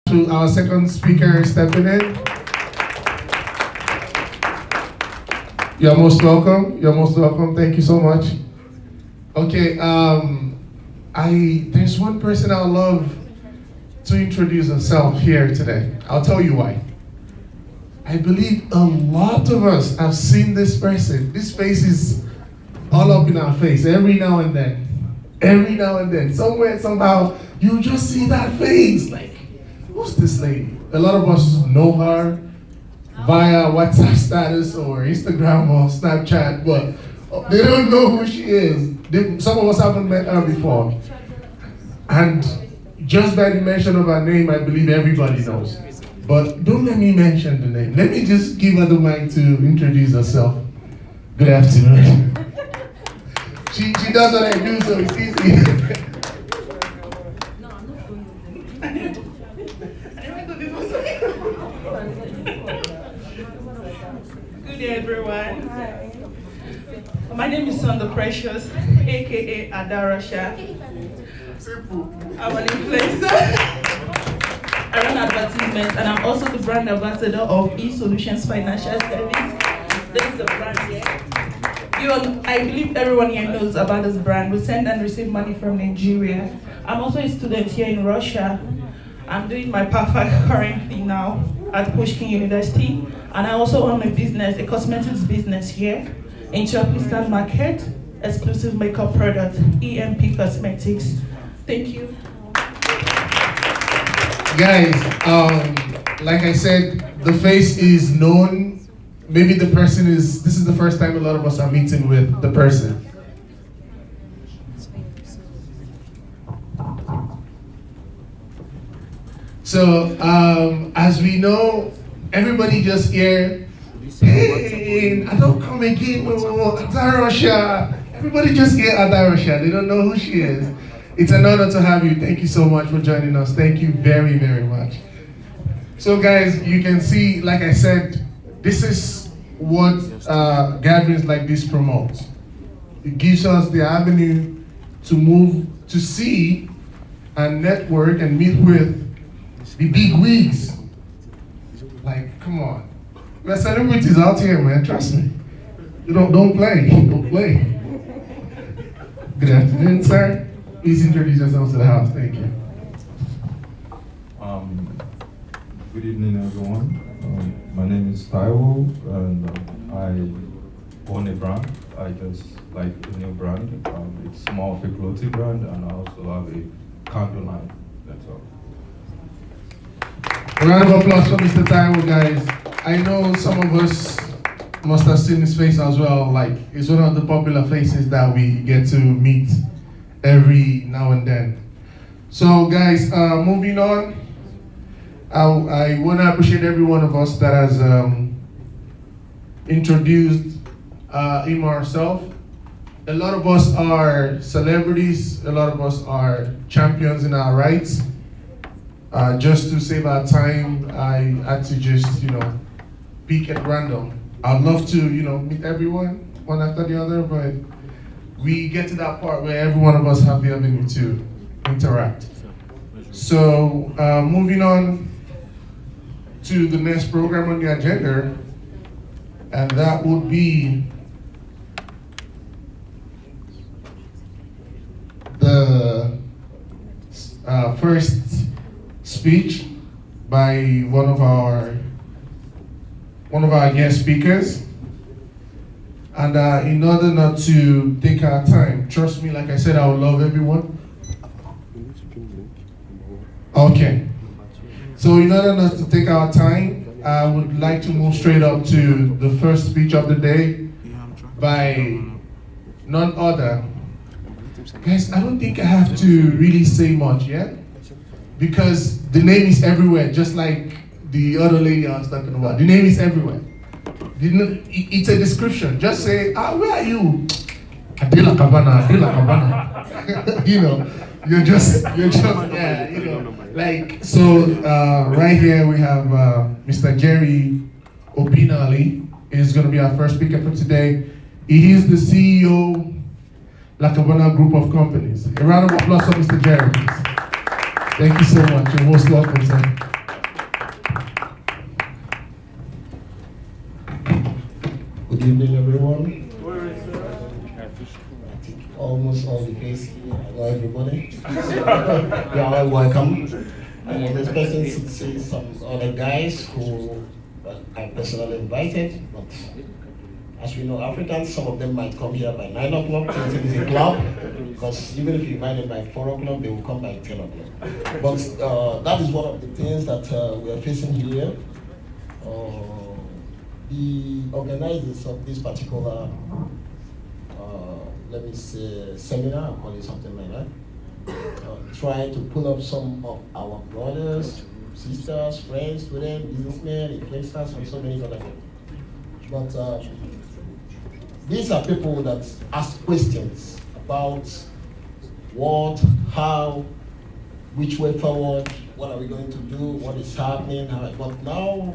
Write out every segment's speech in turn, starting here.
To our second speaker stepping in. You're most welcome. You're most welcome. Thank you so much. Okay, there's one person I would love to introduce herself here today. I'll tell you why. I believe a lot of us have seen this person. This face is all up in our face every now and then. Every now and then. Somewhere, somehow, you just see that face. Like, who's this lady? A lot of us know her via WhatsApp status or Instagram or Snapchat, but they don't know who she is. Some of us haven't met her before. And just by the mention of her name, I believe everybody knows. But don't let me mention the name. Let me just give her the mic to introduce herself. Good afternoon. She does what I do, so it's easy. Good day, everyone. Hi. My name is Sonda Precious, aka Adarasha. I'm an influencer. I run advertisements, and I'm also the brand ambassador of eSolutions Financial Service. This is the brand here. I believe everyone here knows about this brand. We send and receive money from Nigeria. I'm also a student here in Russia. I'm doing my PAFAC currently now at Pushkin University, and I also own a business, a cosmetics business here in Chapistan Market, exclusive makeup product, EMP Cosmetics. Thank you. Guys, like I said, the face is known. Maybe the person this is the first time a lot of us are meeting with the person. So, as we know, everybody just here, hey, I don't come again, Adarasha. Everybody just here, Adarasha. They don't know who she is. It's an honor to have you. Thank you so much for joining us. Thank you very, very much. So guys, you can see, like I said, this is what gatherings like this promote. It gives us the avenue to move, to see and network and meet with the big wigs. Like, come on. We're celebrities out here, man, trust me. You don't play, don't play. Good afternoon, sir. Please introduce yourself to the house, thank you. Good evening, everyone. My name is Taiwo, and I own a brand. I just like a new brand. It's more of a clothing brand, and I also have a candle line. That's all. A round of applause for Mr. Taiwo, guys. I know some of us must have seen his face as well. Like, it's one of the popular faces that we get to meet every now and then. So, guys, moving on. I want to appreciate every one of us that has introduced him or herself. A lot of us are celebrities. A lot of us are champions in our rights. Just to save our time, I had to just, pick at random. I'd love to, meet everyone one after the other, but we get to that part where every one of us have the ability to interact. So, moving on to the next program on the agenda, and that would be the first speech by one of our guest speakers. And in order not to take our time, trust me, like I said, I would love everyone. Okay. So in order not to take our time, I would like to move straight up to the first speech of the day by none other. Guys, I don't think I have to really say much yet, because the name is everywhere, just like the other lady I was talking about. The name is everywhere. It's a description. Just say, where are you? Adela Kabana, Adela Kabana. You're just, yeah, like, so right here we have Mr. Jerry Obinali is going to be our first speaker for today. He is the CEO, Lakabana Group of Companies. A round of applause for Mr. Jerry, please. Thank you so much. You're most welcome, sir. Good evening, everyone. I think almost all the place here, I know everybody. You are all welcome. I was expecting to see some other guys who I personally invited, but as we know, Africans, some of them might come here by 9 o'clock, thinking it's a club, because even if you invite them by 4 o'clock, they will come by 10 o'clock. But that is one of the things that we are facing here. The organizers of this particular, let me say, seminar, I'll call it something like that, try to pull up some of our brothers, sisters, friends, students, businessmen, influencers, and so many other people. But these are people that ask questions about what, how, which way forward, what are we going to do, what is happening, how. But now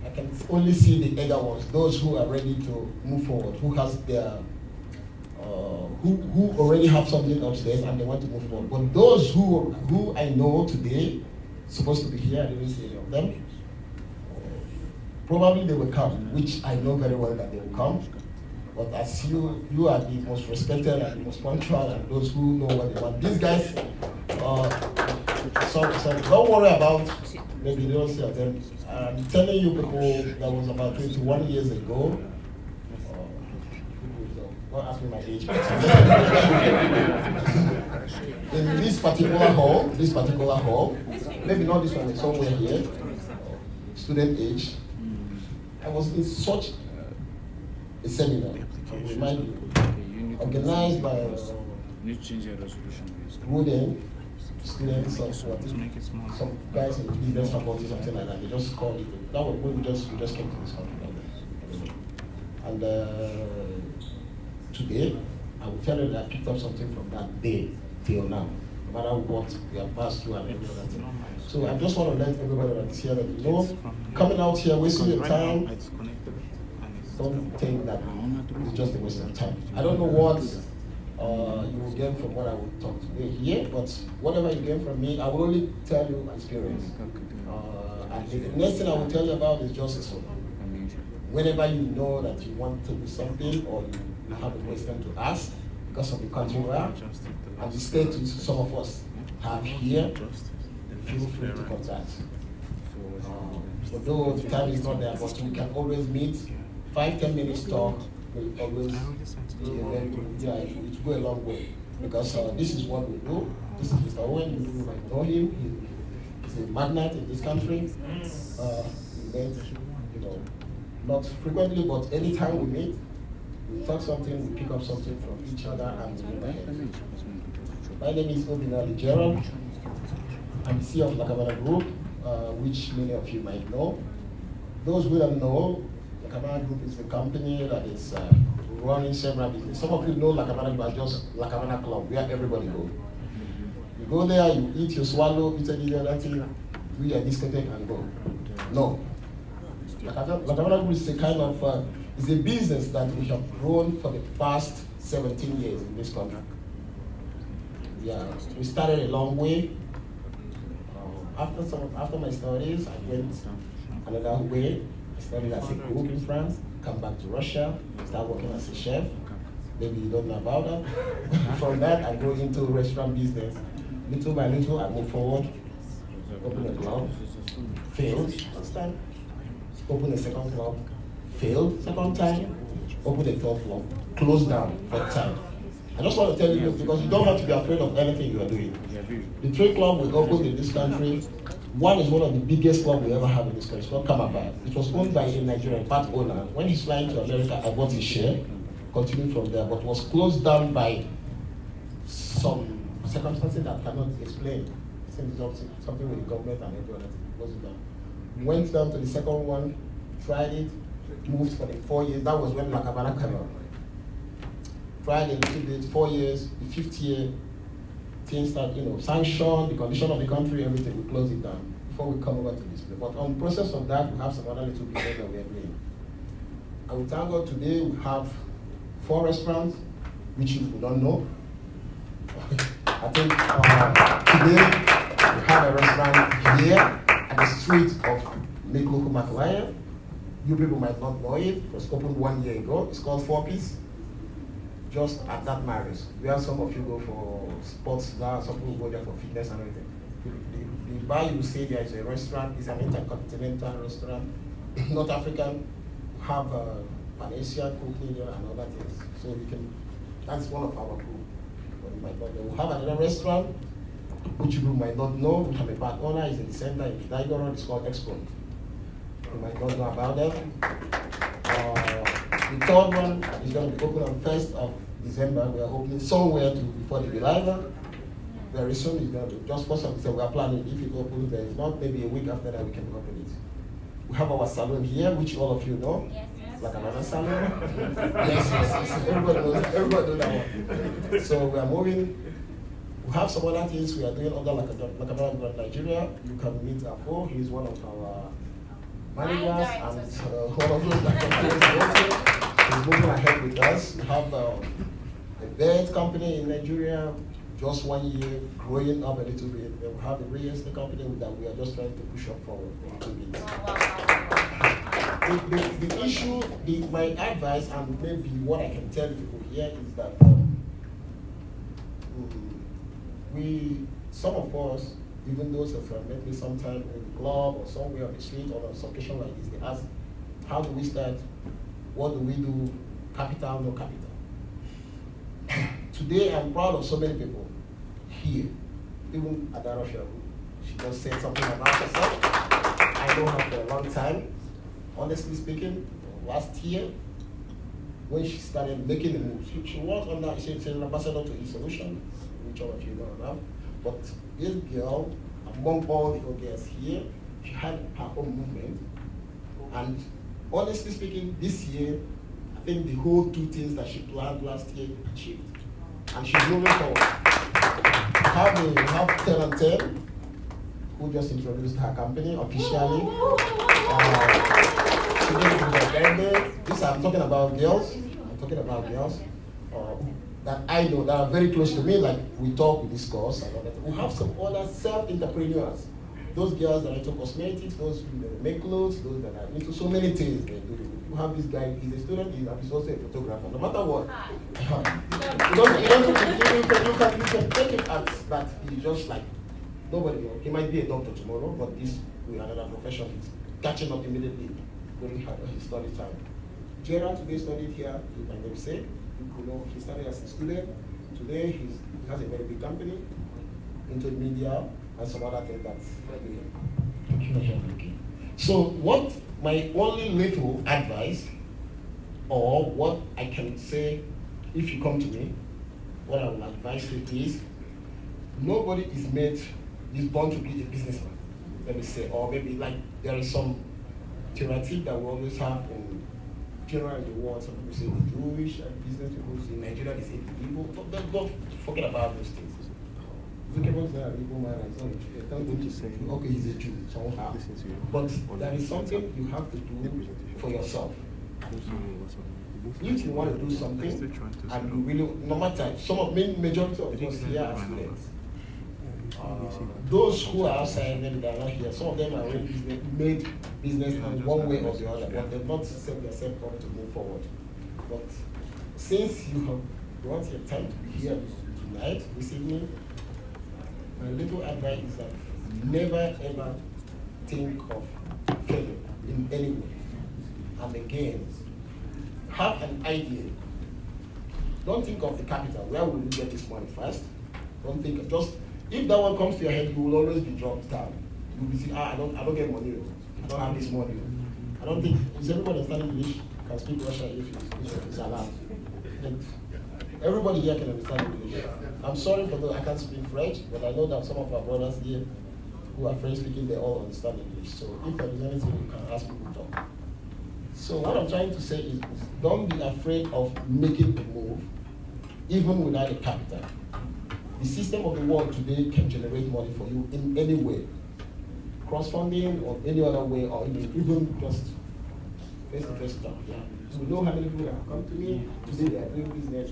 I can only see the elder ones, those who are ready to move forward, who has their, who already have something upstairs and they want to move forward. But those who I know today, supposed to be here, I didn't see any of them. Probably they will come, which I know very well that they will come. But as you are the most respected and the most punctual and those who know what they want. These guys, so don't worry about maybe they don't see of them. I'm telling you people that was about 21 years ago. Don't ask me my age. In this particular hall, maybe not this one, it's somewhere here, student age. I was in such a seminar, remind you, organized by Ruden, students of some guys in the business faculty, something like that. They just called it. That was when we just came to this country like that. And today, I will tell you that I picked up something from that day till now, no matter what we have passed through and every other thing. So I just want to let everybody that is here that you know, coming out here, wasting your time, don't think that it's just a waste of time. I don't know what you will gain from what I will talk today here, but whatever you gain from me, I will only tell you my experience. And the next thing I will tell you about is just whenever you know that you want to do something or you have a question to ask because of the country we are and the state some of us have here, feel free to contact. Although the time is not there, but we can always meet. 5-10 minutes talk will always be a very good, yeah, it will go a long way. Because this is what we do. This is Mr. Owen, you might know him. He's a magnate in this country. We met, you know, not frequently, but anytime we meet, we talk something, we pick up something from each other and we move ahead. My name is Obinali Gerald. I'm the CEO of Lakabana Group, which many of you might know. Those who don't know, Lakabana Group is a company that is running several businesses. Some of you know Lakabana Group as just Lakabana Club, where everybody goes. You go there, you eat, you swallow, eat any other thing, do your discotheque and go. No. Lakabana Group is a kind of, it's a business that we have grown for the past 17 years in this country. Yeah, we started a long way. After my studies, I went another way. I studied as a cook in France, come back to Russia, start working as a chef. Maybe you don't know about that. From that, I go into restaurant business. Little by little, I move forward, open a club, failed first time, open a second club, failed second time, open a third club, closed down third time. I just want to tell you because you don't have to be afraid of anything you are doing. The trade club we opened in this country, one is one of the biggest clubs we ever have in this country. It's called Kamaba. It was owned by a Nigerian part owner. When he's flying to America, I bought his share, continued from there, but was closed down by some circumstances that I cannot explain. Something with the government and every other thing. Closed it down. Went down to the second one, tried it, moved for the 4 years. That was when Lakabana came out. Tried a little bit, 4 years, the 5th year, things start, sanction, the condition of the country, everything, we close it down before we come over to this place. But on the process of that, we have some other little business that we are doing. And we thank God today we have 4 restaurants, which you don't know. I think today we have a restaurant here at the street of Mekloko Makalaya. You people might not know it. It was opened 1 year ago. It's called 4Piece. Just at that marriage, where some of you go for sports now, some people go there for fitness and everything. The bar you see there is a restaurant, it's an intercontinental restaurant, North African, have Malaysian cooking there and other things. So you can, that's one of our group. But you might not know. We have another restaurant, which you might not know, which I'm a part owner, is in the center, in the Daigoro, it's called Expo. You might not know about them. The third one is going to be open on 1st of December. We are opening somewhere before the Believer. Very soon, it's going to be just 1st of December. We are planning if it opens there. If not, maybe a week after that we can open it. We have our salon here, which all of you know. Yes. Like another salon. yes. Everybody knows that one. So we are moving. We have some other things we are doing under like Nigeria. You can meet Afo. He is one of our managers and one of those that he's moving ahead with us. We have a bed company in Nigeria, just 1 year, growing up a little bit. We have a real estate company that we are just trying to push up forward a little bit. The issue, my advice, and maybe what I can tell people here is that some of us, even those that have met me sometime in the club or somewhere on the street or on some occasion like this, they ask, how do we start? What do we do? Capital, no capital. Today, I'm proud of so many people here. Even Adarosha, she just said something about herself. I know her for a long time. Honestly speaking, last year, when she started making the move, she was on that, she's an ambassador to e-solution, which all of you know about. But this girl, among all the other girls here, she had her own movement. And honestly speaking, this year, I think the whole 2 things that she planned last year achieved. And she's moving forward. We have 10 and 10, who just introduced her company officially. Today is her birthday. I'm talking about girls. That I know that are very close to me, like we talk, we discuss, and all that. We have some other self-entrepreneurs. Those girls that are into cosmetics, those that make clothes, those that are into so many things they do. You have this guy, he's a student, he's also a photographer. No matter what. You can take him as that he's just like, nobody knows. He might be a doctor tomorrow, but this with another profession, he's catching up immediately during his study time. Gerald today studied here, in my namesake. You know, he started as a student. Today he has a very big company into media and some other things that's very. So what my only little advice, or what I can say, if you come to me, what I will advise you is, nobody is born to be a businessman, let me say, or maybe like there is some stereotype that we always have in general in the world. Some people say the Jewish business people in Nigeria, they say the people, but don't forget about those things. Okay, he's a Jew somehow. But there is something you have to do for yourself. If you want to do something, and you really, no matter, majority of us here are students. Those who are outside, maybe they are not here. Some of them are already made business in one way or the other, but they've not set themselves up to move forward. But since you have brought your time to be here tonight, this evening, my little advice is that never ever think of failure in any way. And again, have an idea. Don't think of the capital. Where will you get this money first? Don't think, just, if that one comes to your head, you will always be dropped down. You will say, I don't get money. I don't have this money. I don't think, is everybody understand English? Can speak Russian if it's allowed. Everybody here can understand English. I'm sorry for those I can't speak French, but I know that some of our brothers here who are French speaking, they all understand English. So if there is anything, you can ask people to talk. So what I'm trying to say is, don't be afraid of making a move, even without a capital. The system of the world today can generate money for you in any way. Cross-funding or any other way, or even just face-to-face talk. Yeah. We know how many people have come to me today, they are doing business.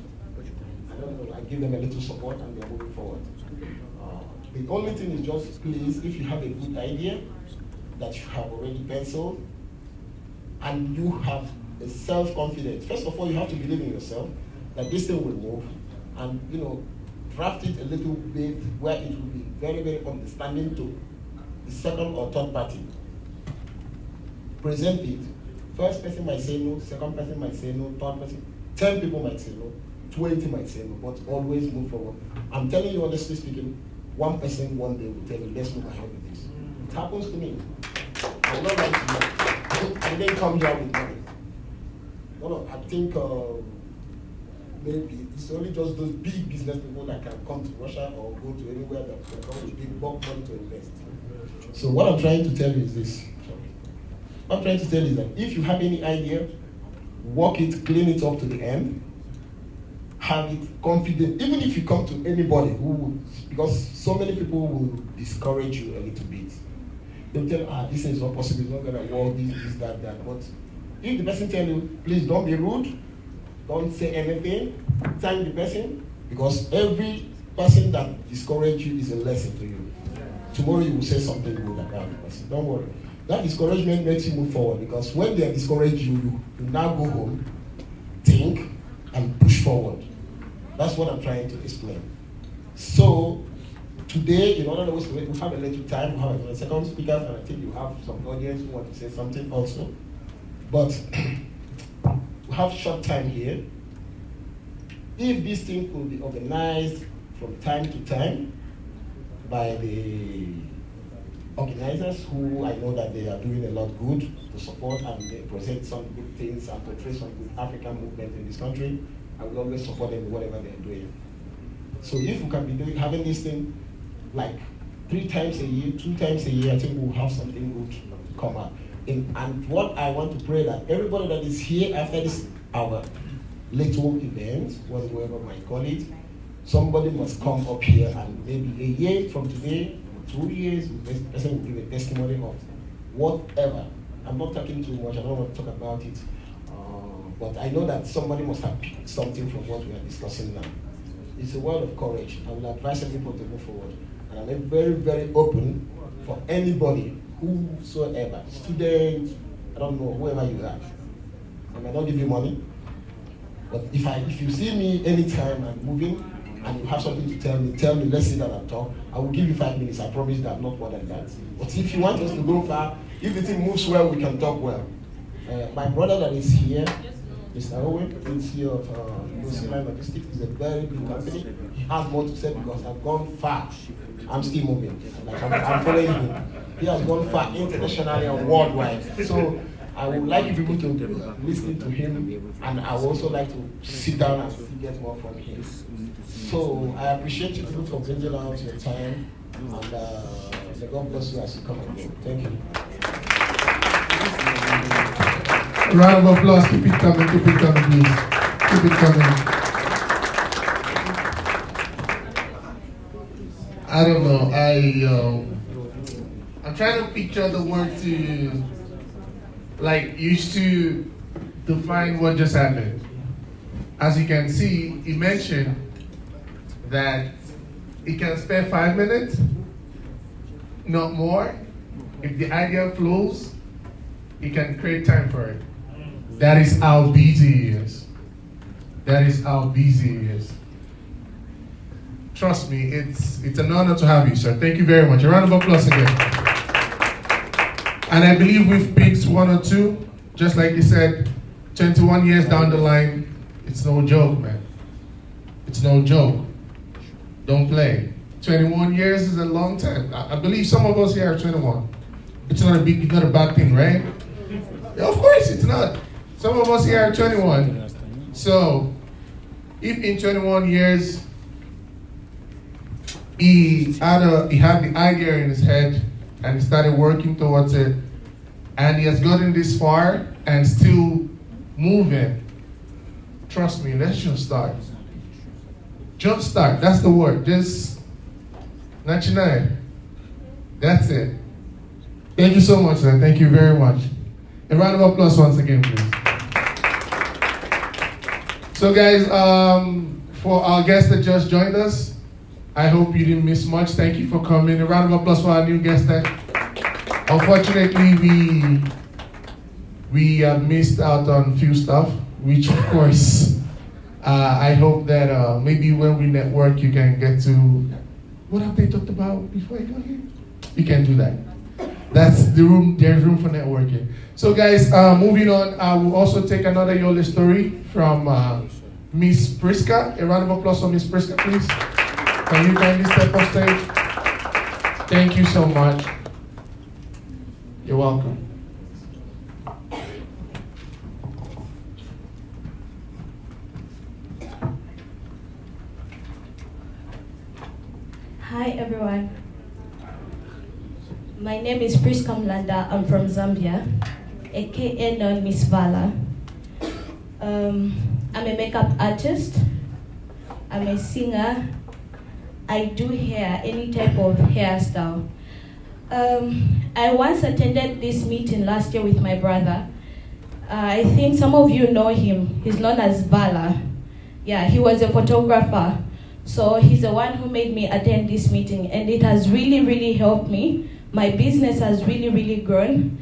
I don't know, I give them a little support and they're moving forward. The only thing is just, please, if you have a good idea that you have already penciled, and you have a self-confidence. First of all, you have to believe in yourself that this thing will move, and draft it a little bit where it will be very, very understanding to the second or third party. Present it. First person might say no, second person might say no, third person, 10 people might say no, 20 might say no, but always move forward. I'm telling you, honestly speaking, one person one day will tell you, let's look ahead with this. It happens to me. I'm not like you. I didn't come here with money. No, I think maybe it's only just those big business people that can come to Russia or go to anywhere that can come with big bulk money to invest. So what I'm trying to tell you is this. What I'm trying to tell you is that if you have any idea, work it, clean it up to the end, have it confident. Even if you come to anybody who would, because so many people will discourage you a little bit. They'll tell, this is not possible, it's not gonna work, this, that. But if the person tell you, please don't be rude, don't say anything, thank the person, because every person that discourages you is a lesson to you. Tomorrow you will say something good about the person. Don't worry. That discouragement makes you move forward, because when they discourage you, you now go home, think, and push forward. That's what I'm trying to explain. So today, in order to we have a little time, we have a second speaker, and I think you have some audience who want to say something also. But we have short time here. If this thing could be organized from time to time by the organizers, who I know that they are doing a lot good to support, and they present some good things and portray some good African movement in this country, I will always support them in whatever they're doing. So if we can be having this thing like 3 times a year, 2 times a year, I think we'll have something good come up. And what I want to pray that everybody that is here after this our little event, whatever might call it, somebody must come up here, and maybe a year from today, 2 years, the person will give a testimony of whatever. I'm not talking too much, I don't want to talk about it, but I know that somebody must have picked something from what we are discussing now. It's a word of courage. I will advise people to move forward. And I'm very, very open for anybody, whosoever, students, I don't know, whoever you are. I might not give you money, but if you see me anytime I'm moving and you have something to tell me, let's sit down and talk, I will give you 5 minutes, I promise that, not more than that. But if you want us to go far, if the thing moves well, we can talk well. My brother that is here, Mr. Owen, CEO of New Zealand Logistics, is a very big company. He has more to say because I've gone far. I'm still moving. Like I'm following him. He has gone far internationally and worldwide. So I would like people to listen to him, and I would also like to sit down and get more from him. So I appreciate you people for bringing out your time, and may God bless you as you come again. Thank you. Round of applause, keep it coming, please. Keep it coming. I don't know, I'm trying to picture the word to, used to define what just happened. As you can see, he mentioned that he can spare 5 minutes, not more. If the idea flows, he can create time for it. That is how busy he is. That is how busy he is. Trust me, it's an honor to have you, sir. Thank you very much. A round of applause again. And I believe we've picked 1 or 2. Just like you said, 21 years down the line, it's no joke, man. It's no joke. Don't play. 21 years is a long time. I believe some of us here are 21. It's not a bad thing, right? Of course it's not. Some of us here are 21. So, if in 21 years he had the idea in his head and he started working towards it, and he has gotten this far and still moving, trust me, let's just start. Just start, that's the word. Just, national. That's it. Thank you so much, sir. Thank you very much. A round of applause once again, please. So guys, for our guests that just joined us, I hope you didn't miss much. Thank you for coming. A round of applause for our new guest. Unfortunately, We missed out on few stuff, which of course, I hope that maybe when we network, you can get to, what have they talked about before I got here? You can do that. That's the room, there's room for networking. So guys, moving on, I will also take another Yole story from Miss Priska. A round of applause for Miss Priska, please. Can you kindly step off stage? Thank you so much. You're welcome. Hi everyone. My name is Priska Mlanda. I'm from Zambia, aka known Miss Vala. I'm a makeup artist. I'm a singer. I do hair, any type of hairstyle. I once attended this meeting last year with my brother. I think some of you know him. He's known as Vala. Yeah, he was a photographer. So he's the one who made me attend this meeting, and it has really, really helped me. My business has really, really grown.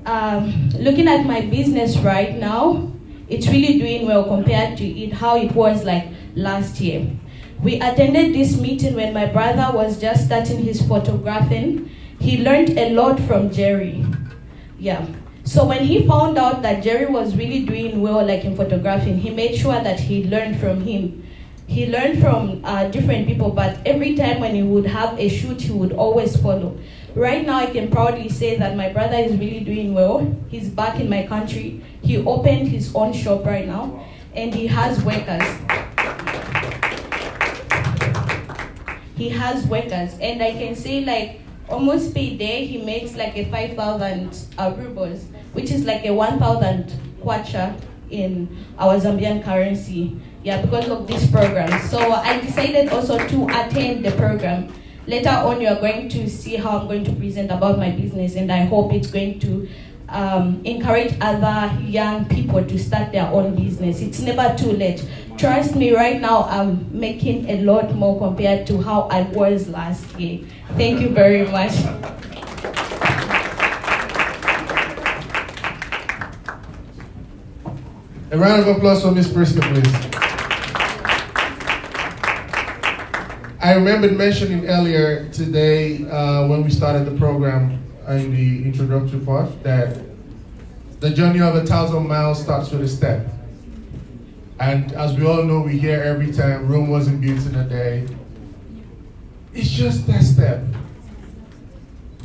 Looking at my business right now, it's really doing well compared to how it was like last year. We attended this meeting when my brother was just starting his photographing. He learned a lot from Jerry. Yeah. So when he found out that Jerry was really doing well like in photographing, he made sure that he learned from him. He learned from different people, but every time when he would have a shoot, he would always follow. Right now, I can proudly say that my brother is really doing well. He's back in my country. He opened his own shop right now, and he has workers. He has workers, and I can say like almost per day, he makes like a 5,000 rubles, which is like a 1,000 kwacha in our Zambian currency. Yeah, because of this program. So I decided also to attend the program. Later on, you are going to see how I'm going to present about my business, and I hope it's going to encourage other young people to start their own business. It's never too late. Trust me, right now I'm making a lot more compared to how I was last year. Thank you very much. A round of applause for Ms. Priska, please. I remembered mentioning earlier today when we started the program in the introductory part that the journey of 1,000 miles starts with a step. And as we all know, we hear every time, Rome wasn't built in a day. It's just that step.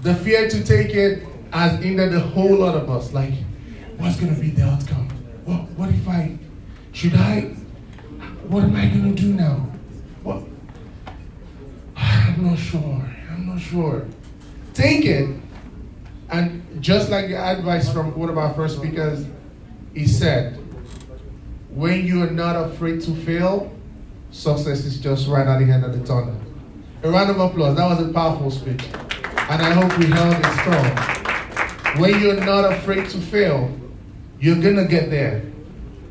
The fear to take it has hindered a whole lot of us. Like, what's going to be the outcome? What if what am I going to do now? What? I'm not sure. Take it. And just like the advice from one of our first speakers, he said, when you are not afraid to fail, success is just right at the end of the tunnel. A round of applause. That was a powerful speech. And I hope we held it strong. When you're not afraid to fail, you're going to get there.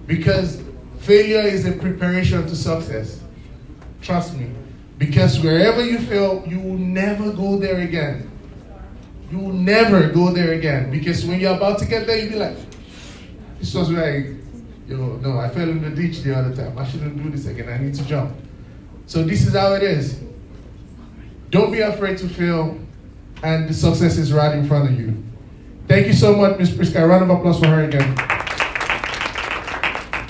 Because failure is a preparation to success. Trust me. Because wherever you fail, you will never go there again. You will never go there again. Because when you're about to get there, you'll be like, this was like, no, I fell in the ditch the other time. I shouldn't do this again. I need to jump. So this is how it is. Don't be afraid to fail, and the success is right in front of you. Thank you so much, Ms. Priska. A round of applause for her again.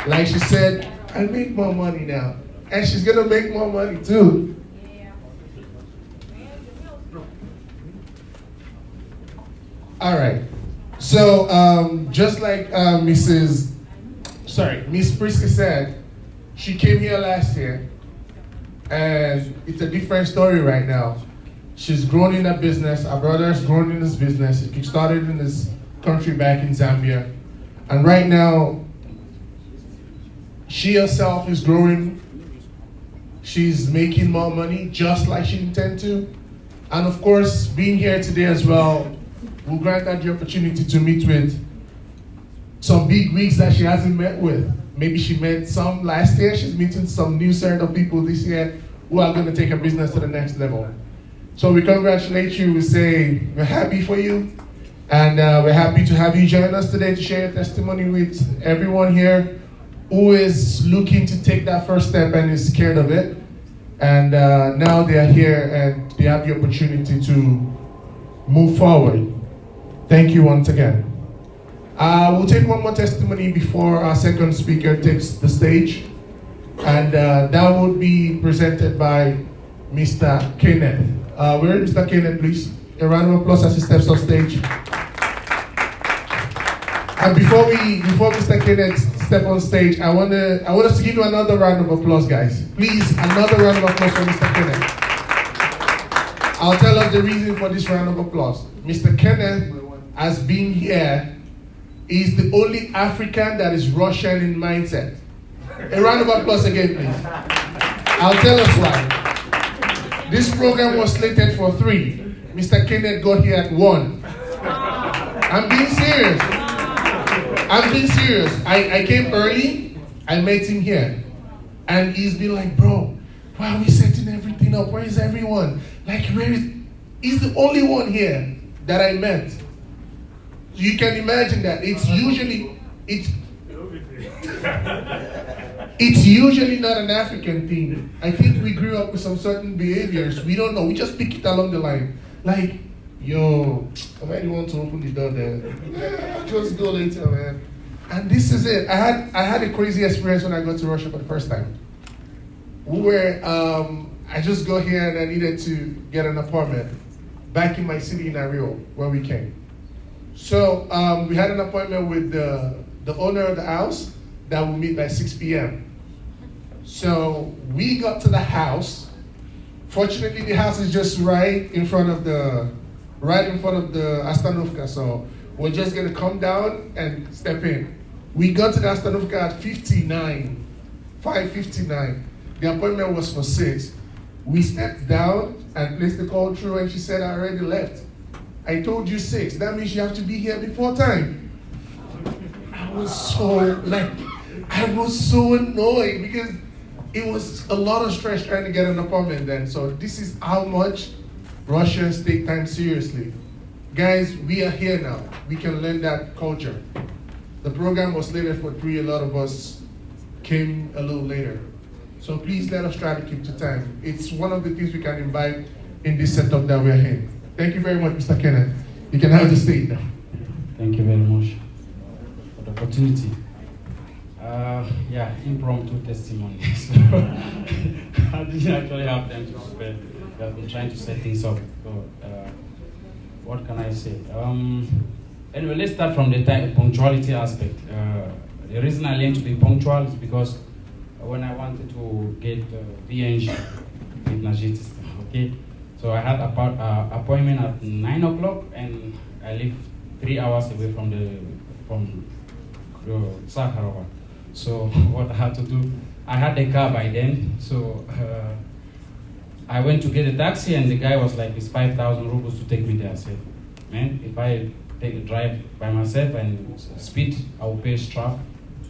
Like she said, I make more money now. And she's going to make more money too. All right. So just like Miss Priska said, she came here last year, and it's a different story right now. She's grown in her business. Her brother's grown in his business. He started in his country back in Zambia. And right now, she herself is growing. She's making more money just like she intended to. And of course, being here today as well will grant her the opportunity to meet with some big wigs that she hasn't met with. Maybe she met some last year. She's meeting some new set of people this year who are going to take her business to the next level. So we congratulate you. We say we're happy for you. And we're happy to have you join us today to share your testimony with everyone here who is looking to take that first step and is scared of it. And now they are here and they have the opportunity to move forward. Thank you once again. We'll take one more testimony before our second speaker takes the stage. And that will be presented by Mr. Kenneth. Where is Mr. Kenneth, please? A round of applause as he steps on stage. And before Mr. Kenneth step on stage, I want us to give you another round of applause, guys. Please, another round of applause for Mr. Kenneth. I'll tell us the reason for this round of applause. Mr. Kenneth has been here. He's the only African that is Russian in mindset. A round of applause again, please. I'll tell us why. This program was slated for 3. Mr. Kenneth got here at 1. I'm being serious. I came early. I met him here. And he's been like, bro, why are we setting everything up? Where is everyone? Like, he's the only one here that I met. You can imagine that it's usually not an African thing. I think we grew up with some certain behaviors. We don't know. We just pick it along the line. Like, yo, I might want to open the door there. Yeah, just go later, man. And this is it. I had a crazy experience when I got to Russia for the first time. I just got here and I needed to get an apartment back in my city in Rio, where we came. So we had an appointment with the owner of the house that will meet by 6 p.m. So we got to the house. Fortunately, the house is just right in front of the Astanovka. So we're just gonna come down and step in. We got to the Astanovka at 5:59. The appointment was for 6. We stepped down and placed the call through, and she said, I already left. I told you 6. That means you have to be here before time. I was so annoyed because it was a lot of stress trying to get an appointment then. So this is how much Russians take time seriously. Guys, we are here now. We can learn that culture. The program was slated for 3. A lot of us came a little later. So please let us try to keep to time. It's one of the things we can invite in this setup that we're in. Thank you very much, Mr. Kenneth. You can have the stage now. Thank you very much for the opportunity. Impromptu testimony. So I didn't actually have time to prepare. I've been trying to set things up. So, what can I say? Anyway, let's start from the punctuality aspect. The reason I learned to be punctual is because when I wanted to get VNG with Najit system, okay? So I had appointment at 9 o'clock and I live 3 hours away from Sakharova. So what I had to do, I had a car by then, so I went to get a taxi and the guy was like, it's 5,000 rubles to take me there. I said, man, if I take a drive by myself and speed, I will pay 2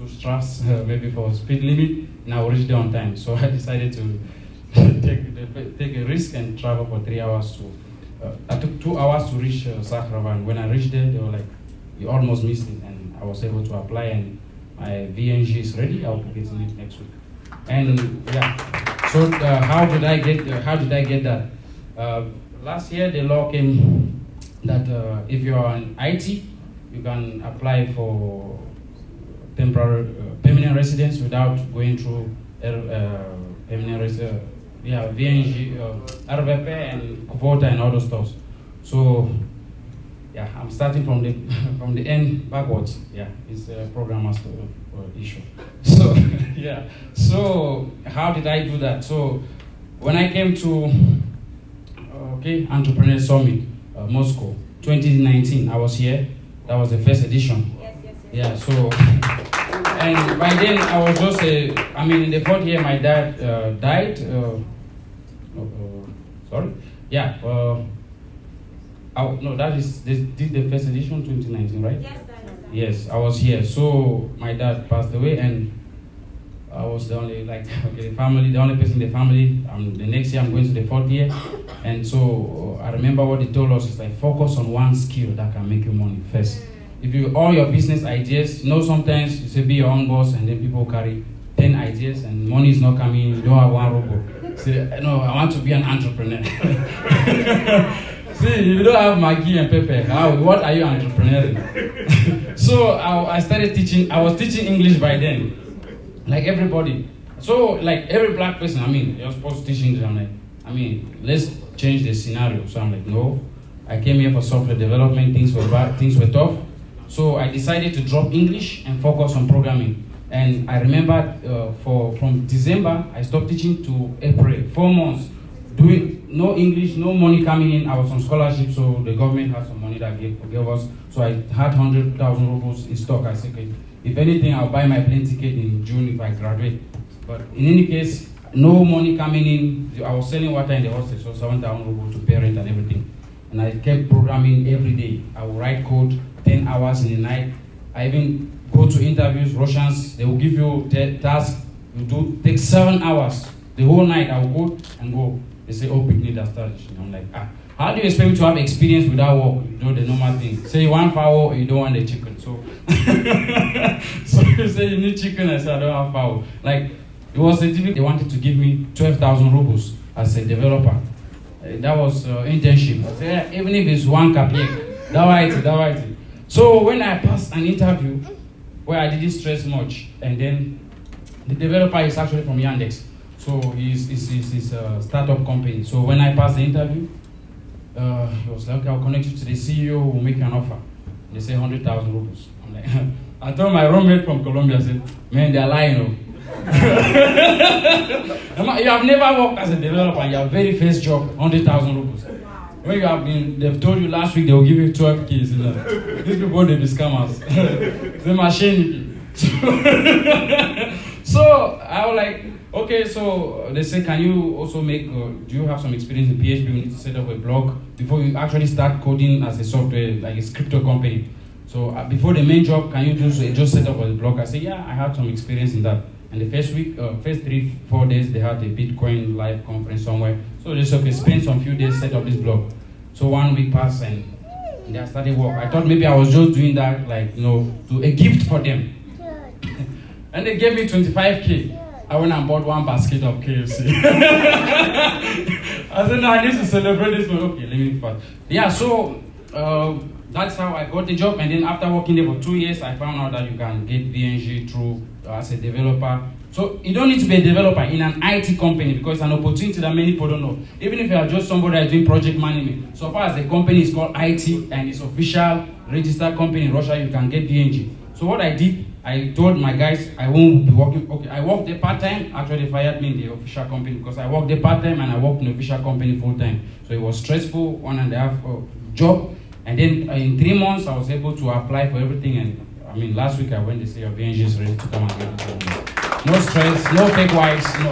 straps maybe for speed limit, and I will reach there on time. So I decided to take a risk and travel for 3 hours I took 2 hours to reach Sakharova, and when I reached there, they were like, you almost missed it, and I was able to apply, and my VNG is ready. I'll be getting it next week. And yeah, so how did I get that? Last year, the law came that if you are an IT, you can apply for temporary permanent residence without going through permanent residence. VNG, RVP and quota and all those stuff. So, yeah, I'm starting from the end backwards. Yeah, it's a program master issue. So, yeah. So, how did I do that? So, when I came to Entrepreneur Summit, Moscow, 2019, I was here. That was the first edition. Yes. Yeah. So, and by then I was just in the 4th year, my dad died. Sorry? Yeah. That is the first edition, 2019, right? Yes, that is that. Yes, I was here. So my dad passed away, and I was the only the only person in the family. The next year I'm going to the 4th year. And so I remember what they told us is like focus on one skill that can make you money first. If you all your business ideas, sometimes you say be your own boss and then people carry 10 ideas and money is not coming, you don't have one robo. Say, no, I want to be an entrepreneur. See, if you don't have Maggie and Pepe, what are you entrepreneuring? So I started teaching, I was teaching English by then, like everybody. So like every black person, you're supposed to teach English. I'm like, let's change the scenario. So I'm like, no, I came here for software development, things were bad, things were tough. So I decided to drop English and focus on programming. And I remember from December, I stopped teaching to April, 4 months, doing no English, no money coming in. I was on scholarship, so the government had some money that gave us. So I had 100,000 rubles in stock. I said, okay, if anything, I'll buy my plane ticket in June if I graduate. But in any case, no money coming in. I was selling water in the hostel, so 7,000 rubles to parent and everything. And I kept programming every day. I would write code 10 hours in the night. I even go to interviews, Russians, they will give you tasks, take 7 hours. The whole night I will go and go. They say, oh, picnic that started. I'm like, how do you expect me to have experience without work? You know, the normal thing. Say you want fowl or you don't want the chicken. So, so you say you need chicken, I said I don't have fowl. Like, it was certificate, they wanted to give me 12,000 rubles as a developer. That was internship. I said, even if it's 1 kapiek, that right. So when I passed an interview where I didn't stress much, and then the developer is actually from Yandex, so he's a startup company. So when I passed the interview, he was like, okay, I'll connect you to the CEO, we'll make you an offer. They say 100,000 rubles. I'm like, I told my roommate from Colombia, I said, man, they're lying. You have never worked as a developer, your very first job, 100,000 rubles. When you have been, they've told you last week they will give you 12 keys. These people, they be scammers. The machine. So I was like, okay, so they say, can you also make, do you have some experience in PHP? We need to set up a blog before you actually start coding as a software, like a crypto company. So before the main job, can you just set up a blog? I said, yeah, I have some experience in that. And the first week, first 3-4 days, they had a Bitcoin live conference somewhere. So they said, okay, spend some few days, set up this blog. So 1 week passed and I started work. I thought maybe I was just doing that, like, to a gift for them. And they gave me 25K. I went and bought 1 basket of KFC. I said, no, I need to celebrate this one. Okay, let me fast. Yeah, so that's how I got the job. And then after working there for 2 years, I found out that you can get VNG through as a developer. So you don't need to be a developer in an IT company because it's an opportunity that many people don't know. Even if you are just somebody that's doing project management. So far as the company is called IT and it's official registered company in Russia, you can get VNG. So what I did, I told my guys I won't be working. Okay, I worked there part-time. Actually, they fired me in the official company because I worked there part-time and I worked in the official company full-time. So it was stressful, 1.5 job. And then in 3 months, I was able to apply for everything. And last week I went to say your VNG is ready to come and get it. No stress, no fake wives, no.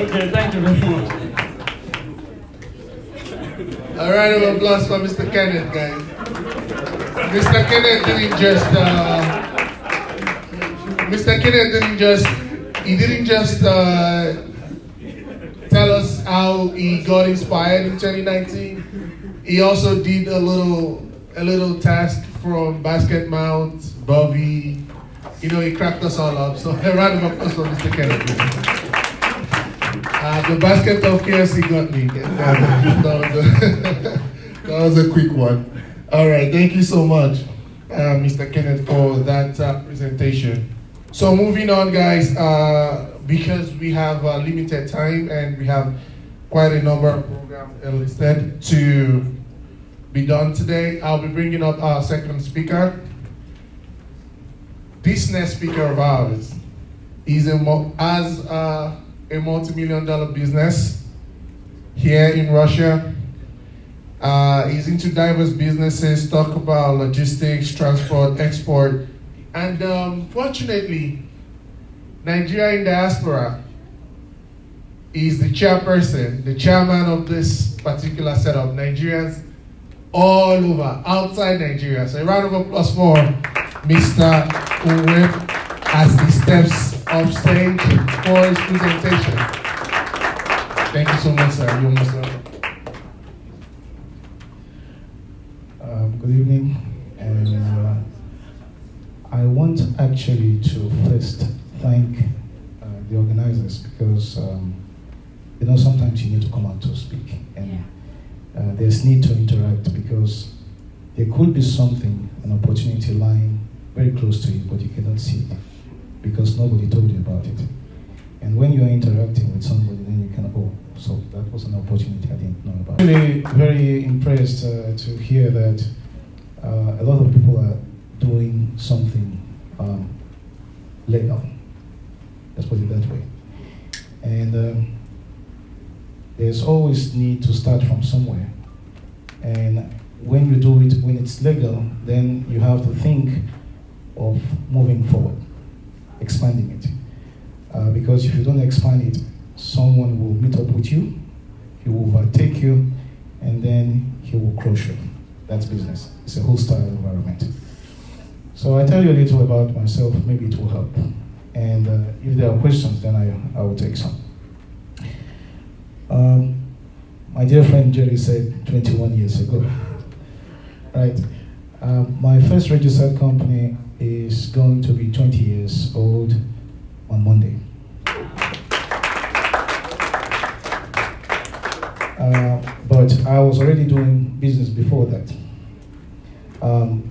Okay, thank you very much. A round of applause for Mr. Kenneth, guys. Mr. Kenneth didn't just tell us how he got inspired in 2019. He also did a little task from Basket Mount, Bobby. He cracked us all up. So a round of applause for Mr. Kenneth. The basket of KFC got me. That was a quick one. All right, thank you so much, Mr. Kenneth, for that presentation. So moving on, guys, because we have limited time and we have quite a number of programs enlisted to be done today, I'll be bringing up our second speaker. This next speaker of ours has a multi-million-dollar business here in Russia. He's into diverse businesses, talk about logistics, transport, export, and fortunately, Nigeria in diaspora is the chairperson, the chairman of this particular setup. Nigerians all over, outside Nigeria. So a round of applause for Mr. Uwe as he steps off stage for his presentation. Thank you so much, sir. You're most welcome. the organizers, because sometimes you need to come out to speak, and there's need to interact, because there could be something, an opportunity lying very close to you, but you cannot see it because nobody told you about it. And when you're interacting with somebody, then you can, so that was an opportunity I didn't know about. Really very impressed to hear that a lot of people are doing something legal. Let's put it that way. And there's always need to start from somewhere. And when you do it, when it's legal, then you have to think of moving forward, expanding it. Because if you don't expand it, someone will meet up with you, he will overtake you, and then he will crush you. That's business. It's a hostile environment. So I tell you a little about myself, maybe it will help. And if there are questions, then I will take some. My dear friend Jerry said 21 years ago, right? My first registered company is going to be 20 years old on Monday. But I was already doing business before that,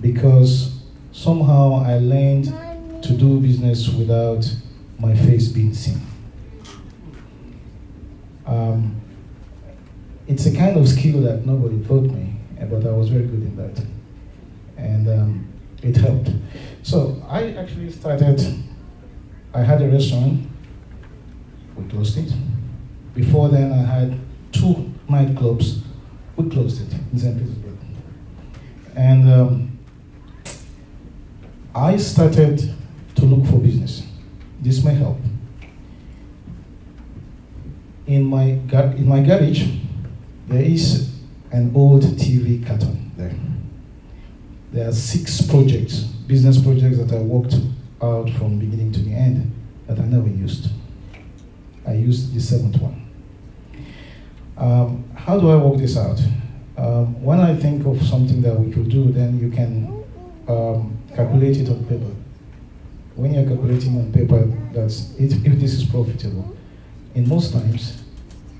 because somehow I learned to do business without my face being seen. It's a kind of skill that nobody taught me, but I was very good in that. And it helped. So I actually I had a restaurant, we closed it. Before then I had 2 nightclubs, we closed it in St. Petersburg. And I started to look for business. This may help. In my garage, there is an old TV carton there. There are 6 projects, business projects that I worked out from beginning to the end that I never used. I used the 7th one. How do I work this out? When I think of something that we could do, then you can calculate it on paper. When you're calculating on paper, that's if this is profitable. In most times,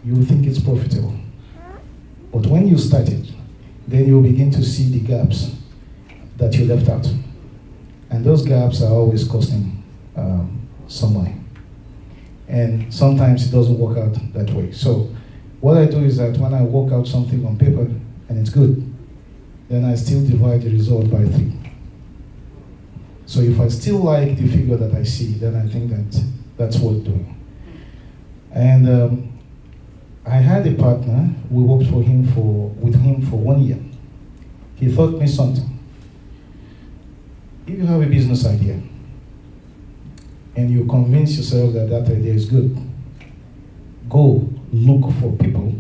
you will think it's profitable. But when you start it, then you'll begin to see the gaps that you left out. And those gaps are always costing some money. And sometimes it doesn't work out that way. So what I do is that when I work out something on paper and it's good, then I still divide the result by 3. So if I still like the figure that I see, then I think that that's worth doing. And I had a partner, we worked with him for 1 year. He taught me something. If you have a business idea and you convince yourself that that idea is good, go look for people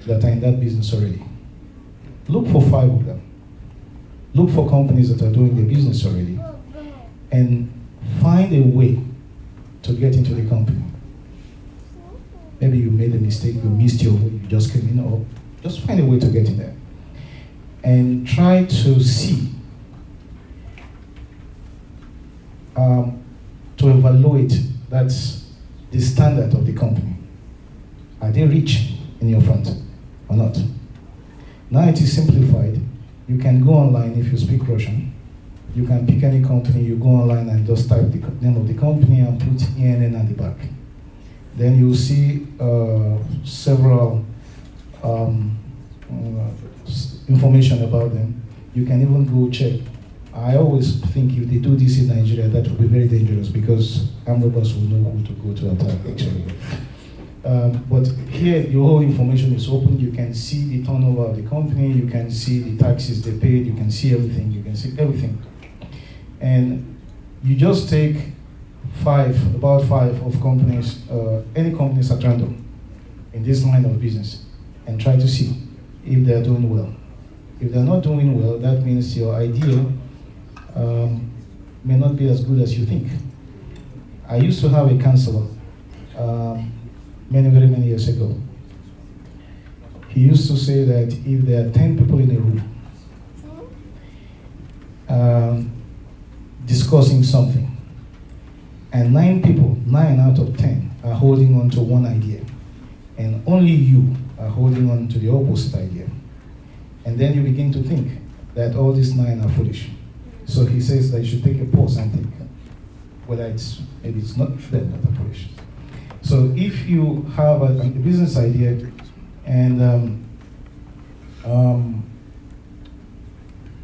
that are in that business already. Look for 5 of them. Look for companies that are doing the business already and find a way to get into the company. Maybe you made a mistake, you missed your way, you just came in, or just find a way to get in there. And try to see, to evaluate that's the standard of the company. Are they rich in your front or not? Now it is simplified. You can go online if you speak Russian. You can pick any company, you go online and just type the name of the company and put ENN at the back. Then you'll see several information about them. You can even go check. I always think if they do this in Nigeria, that would be very dangerous because armed robbers will know who to go to attack, actually. But here, your whole information is open. You can see the turnover of the company. You can see the taxes they paid. You can see everything. You can see everything. And you just take about five of companies, any companies at random in this line of business, and try to see if they're doing well. If they're not doing well, that means your idea may not be as good as you think. I used to have a counselor very many years ago. He used to say that if there are 10 people in a room discussing something, And 9 people, 9 out of 10, are holding on to one idea. And only you are holding on to the opposite idea. And then you begin to think that all these 9 are foolish. So he says that you should take a pause and think whether maybe it's not them that are foolish. So if you have a business idea and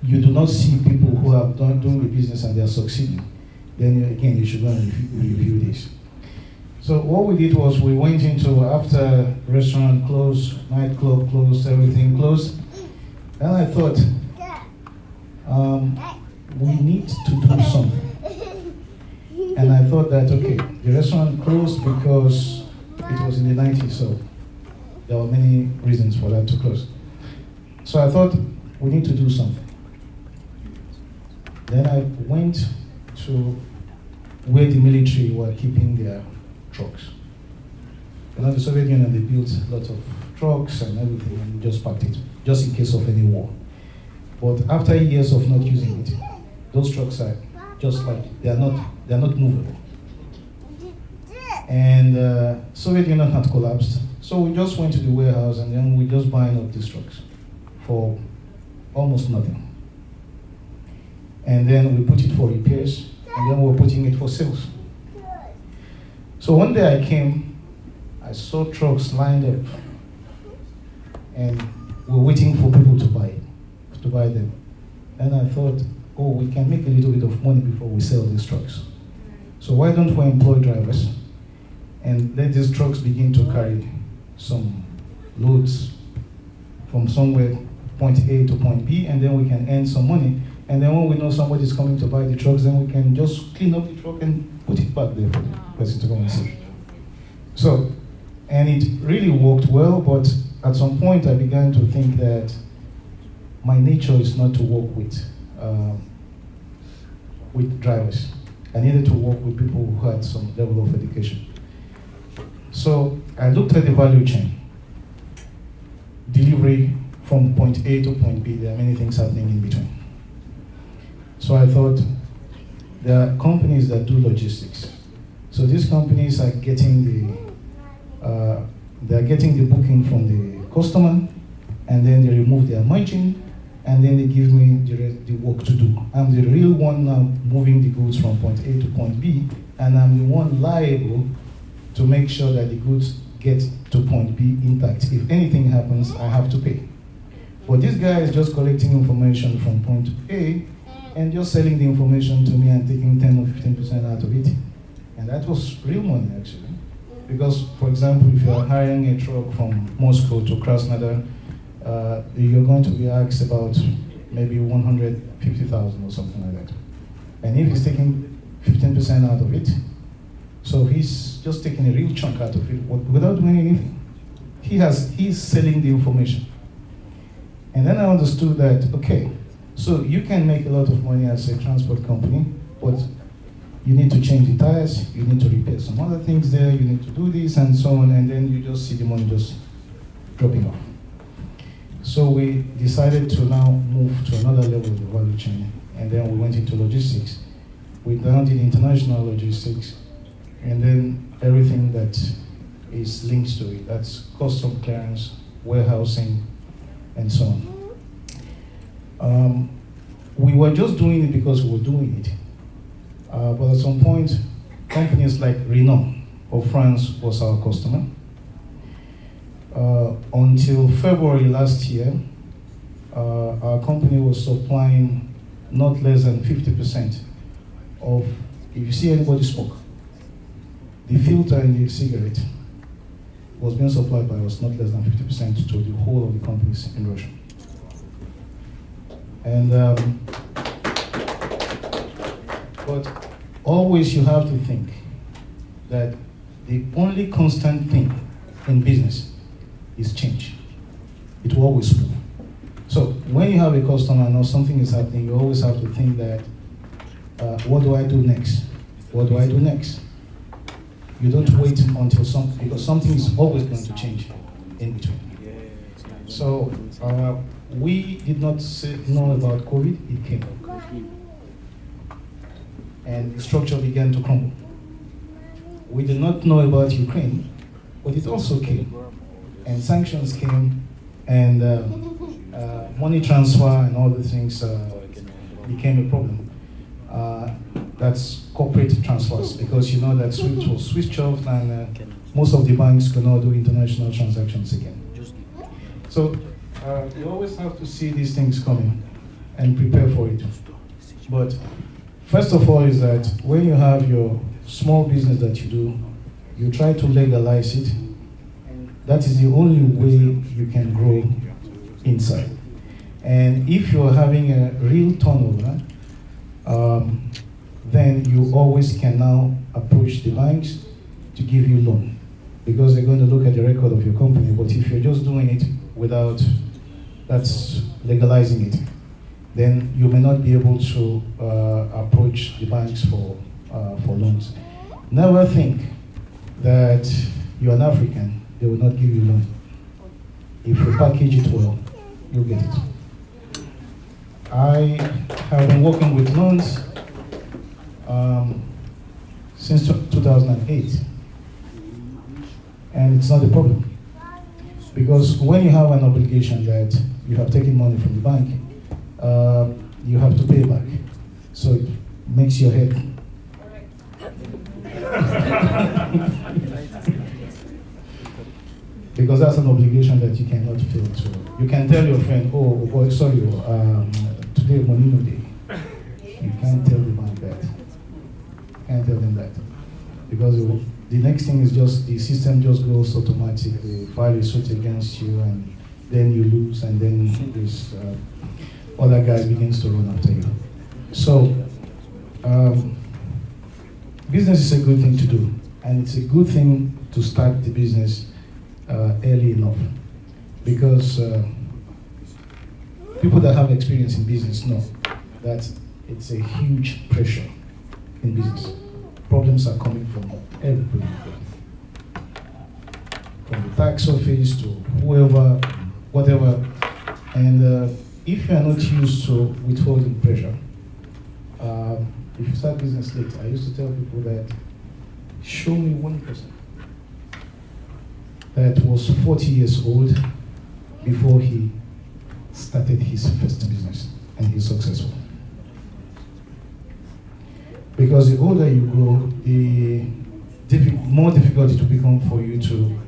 you do not see people who have doing the business and they are succeeding, then again you should go and review this. So what we did was we went into, after restaurant closed, nightclub closed, everything closed, and I thought we need to do something. And I thought that, okay, the restaurant closed because it was in the 90s, so there were many reasons for that to close. So I thought we need to do something. Then I went to where the military were keeping their trucks. You know, the Soviet Union, they built lots of trucks and everything and just packed it, just in case of any war. But after years of not using it, those trucks are just like, they're not movable. And Soviet Union had collapsed. So we just went to the warehouse and then we just buying up these trucks for almost nothing. And then we put it for repairs, and then we're putting it for sales. So one day I came, I saw trucks lined up, and we're waiting for people to buy them. And I thought, oh, we can make a little bit of money before we sell these trucks. So why don't we employ drivers and let these trucks begin to carry some loads from somewhere, point A to point B, and then we can earn some money. And then when we know somebody's coming to buy the trucks, then we can just clean up the truck and put it back there for the person to go and see. So, and it really worked well, but at some point I began to think that my nature is not to work with drivers. I needed to work with people who had some level of education. So I looked at the value chain. Delivery from point A to point B, there are many things happening in between. So I thought, there are companies that do logistics. So these companies are getting the booking from the customer, and then they remove their margin, and then they give me the work to do. I'm the real one now moving the goods from point A to point B, and I'm the one liable to make sure that the goods get to point B intact. If anything happens, I have to pay. But this guy is just collecting information from point A and just selling the information to me and taking 10 or 15% out of it. And that was real money, actually. Because, for example, if you're hiring a truck from Moscow to Krasnodar, you're going to be asked about maybe 150,000 or something like that. And if he's taking 15% out of it, so he's just taking a real chunk out of it without doing anything. He's selling the information. And then I understood that, okay, so you can make a lot of money as a transport company, but you need to change the tires, you need to repair some other things there, you need to do this and so on, and then you just see the money just dropping off. So we decided to now move to another level of the value chain, and then we went into logistics. We now did international logistics, and then everything that is linked to it, that's custom clearance, warehousing, and so on. We were just doing it because we were doing it. But at some point, companies like Renault of France was our customer. Until February last year, our company was supplying not less than 50% of, if you see anybody smoke, the filter in the cigarette was being supplied by us, not less than 50% to the whole of the companies in Russia. And but always you have to think that the only constant thing in business is change. It will always move. So when you have a customer and something is happening, you always have to think that, what do I do next? What do I do next? You don't wait until something, because something is always going to change in between. So we did not know about COVID, it came. And the structure began to crumble. we did not know about Ukraine, but it also came. And sanctions came, and money transfer and all the things became a problem. That's corporate transfers, because you know that SWIFT was switched off, and most of the banks could not do international transactions again. So you always have to see these things coming and prepare for it. But first of all is that when you have your small business that you do, you try to legalize it. That is the only way you can grow inside. And if you're having a real turnover, then you always can now approach the banks to give you loan, because they're going to look at the record of your company. But if you're just doing it without that's legalizing it, then you may not be able to approach the banks for loans. Never think that you're an African, they will not give you loan. If you package it well, you'll get it. I have been working with loans since 2008, and it's not a problem. Because when you have an obligation that you have taken money from the bank, you have to pay back. So it makes your head. Because that's an obligation that you cannot fail to. You can tell your friend, oh boy, sorry, today money no day. You can't tell the bank that. You can't tell them that. Because the next thing is just, the system just goes automatic. The file is suit against you, and then you lose, and then this other guy begins to run after you. So, business is a good thing to do, and it's a good thing to start the business early enough, because people that have experience in business know that it's a huge pressure in business. Problems are coming from everywhere, from the tax office to whoever, whatever. And if you are not used to withholding pressure, if you start business late, I used to tell people that, show me one person that was 40 years old before he started his first business and he's successful. Because the older you grow, the more difficult it will become for you to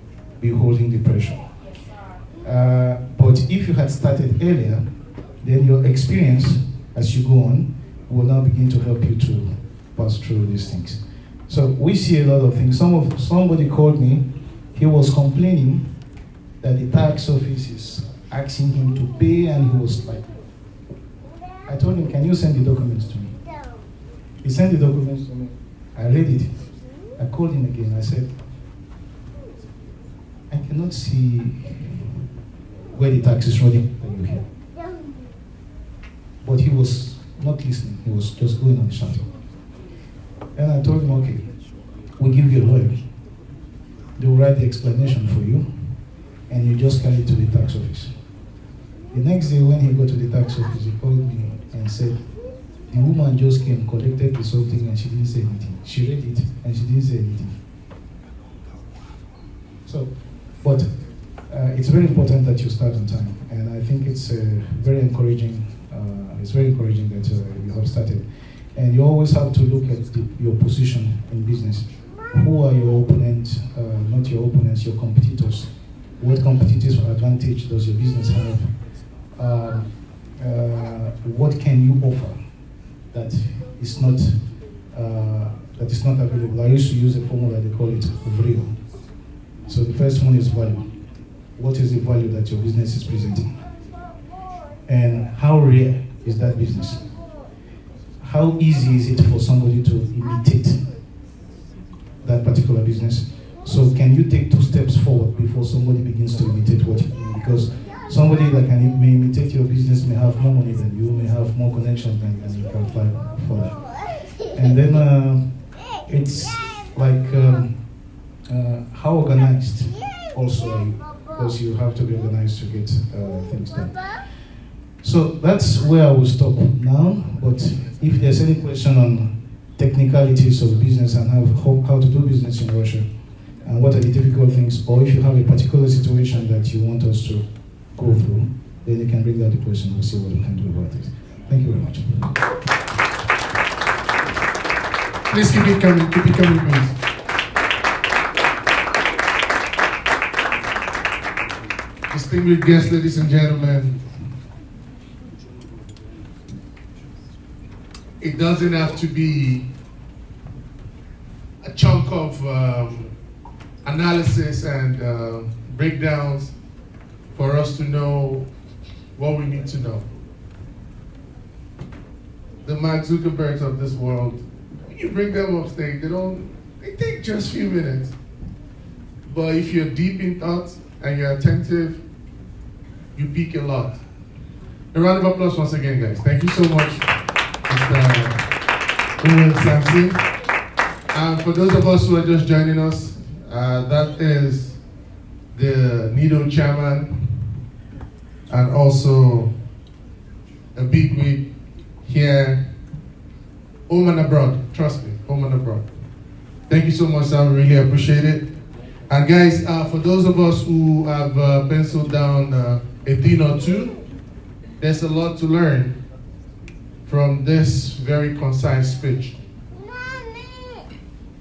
be holding the pressure. But if you had started earlier, then your experience as you go on will now begin to help you to pass through these things. So we see a lot of things. Somebody called me, he was complaining that the tax office is asking him to pay, and he was like, I told him, can you send the documents to me? He sent the documents to me. I read it. I called him again. I said, I cannot see where the tax is running when you're here. But he was not listening. He was just going on the shouting. And I told him, okay, we'll give you a lawyer. They will write the explanation for you, and you just carry it to the tax office. The next day when he got to the tax office, he called me and said, the woman just came, collected the something, and she didn't say anything. She read it, and she didn't say anything. So, but it's very important that you start on time, and I think it's very encouraging. It's very encouraging that you have started, and you always have to look at your position in business. Who are your opponents? Not your opponents, your competitors. What competitive advantage does your business have? What can you offer that is not available? I used to use a formula, they call it VRIO. So the first one is value. What is the value that your business is presenting? And how rare is that business? How easy is it for somebody to imitate that particular business? So can you take 2 steps forward before somebody begins to imitate what you do? Because somebody that may imitate your business may have more money than you, may have more connections than you can fly for that. And then it's like how organized also are you? Because you have to be organized to get things done. So that's where I will stop now, but if there's any question on technicalities of business and how to do business in Russia, and what are the difficult things, or if you have a particular situation that you want us to go through, then you can bring that to question. We'll see what we can do about it. Thank you very much. Please keep it coming, please. Distinguished guests, ladies and gentlemen, it doesn't have to be a chunk of analysis and breakdowns for us to know what we need to know. The Mark Zuckerbergs of this world, when you bring them up stage, they take just a few minutes. But if you're deep in thought and you're attentive, you peak a lot. A round of applause once again, guys. Thank you so much, Mr. Owen Sampson. And for those of us who are just joining us, that is the NIDO chairman and also a big wig here, home and abroad. Trust me, home and abroad. Thank you so much, sir. We really appreciate it. And guys, for those of us who have penciled down a thing or two, there's a lot to learn from this very concise speech.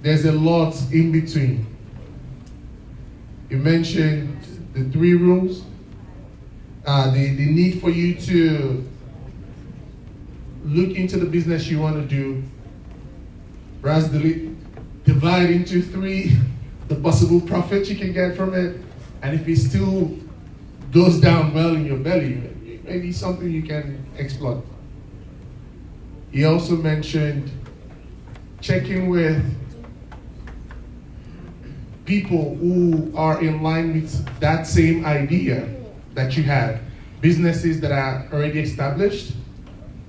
There's a lot in between. You mentioned the 3 rules, the need for you to look into the business you want to do, perhaps divide into 3 the possible profit you can get from it, and if it still goes down well in your belly, maybe something you can exploit. He also mentioned checking with people who are in line with that same idea that you have. Businesses that are already established,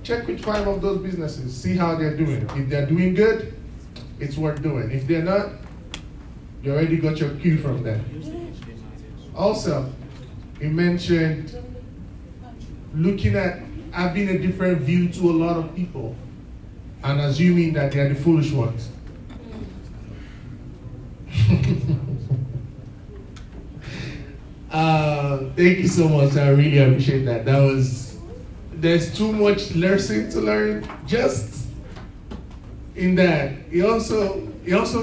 check with 5 of those businesses, see how they're doing. If they're doing good, it's worth doing. If they're not, you already got your cue from them. Also, he mentioned looking at having a different view to a lot of people and assuming that they're the foolish ones. Thank you so much. I really appreciate that. There's too much lesson to learn just in that. He also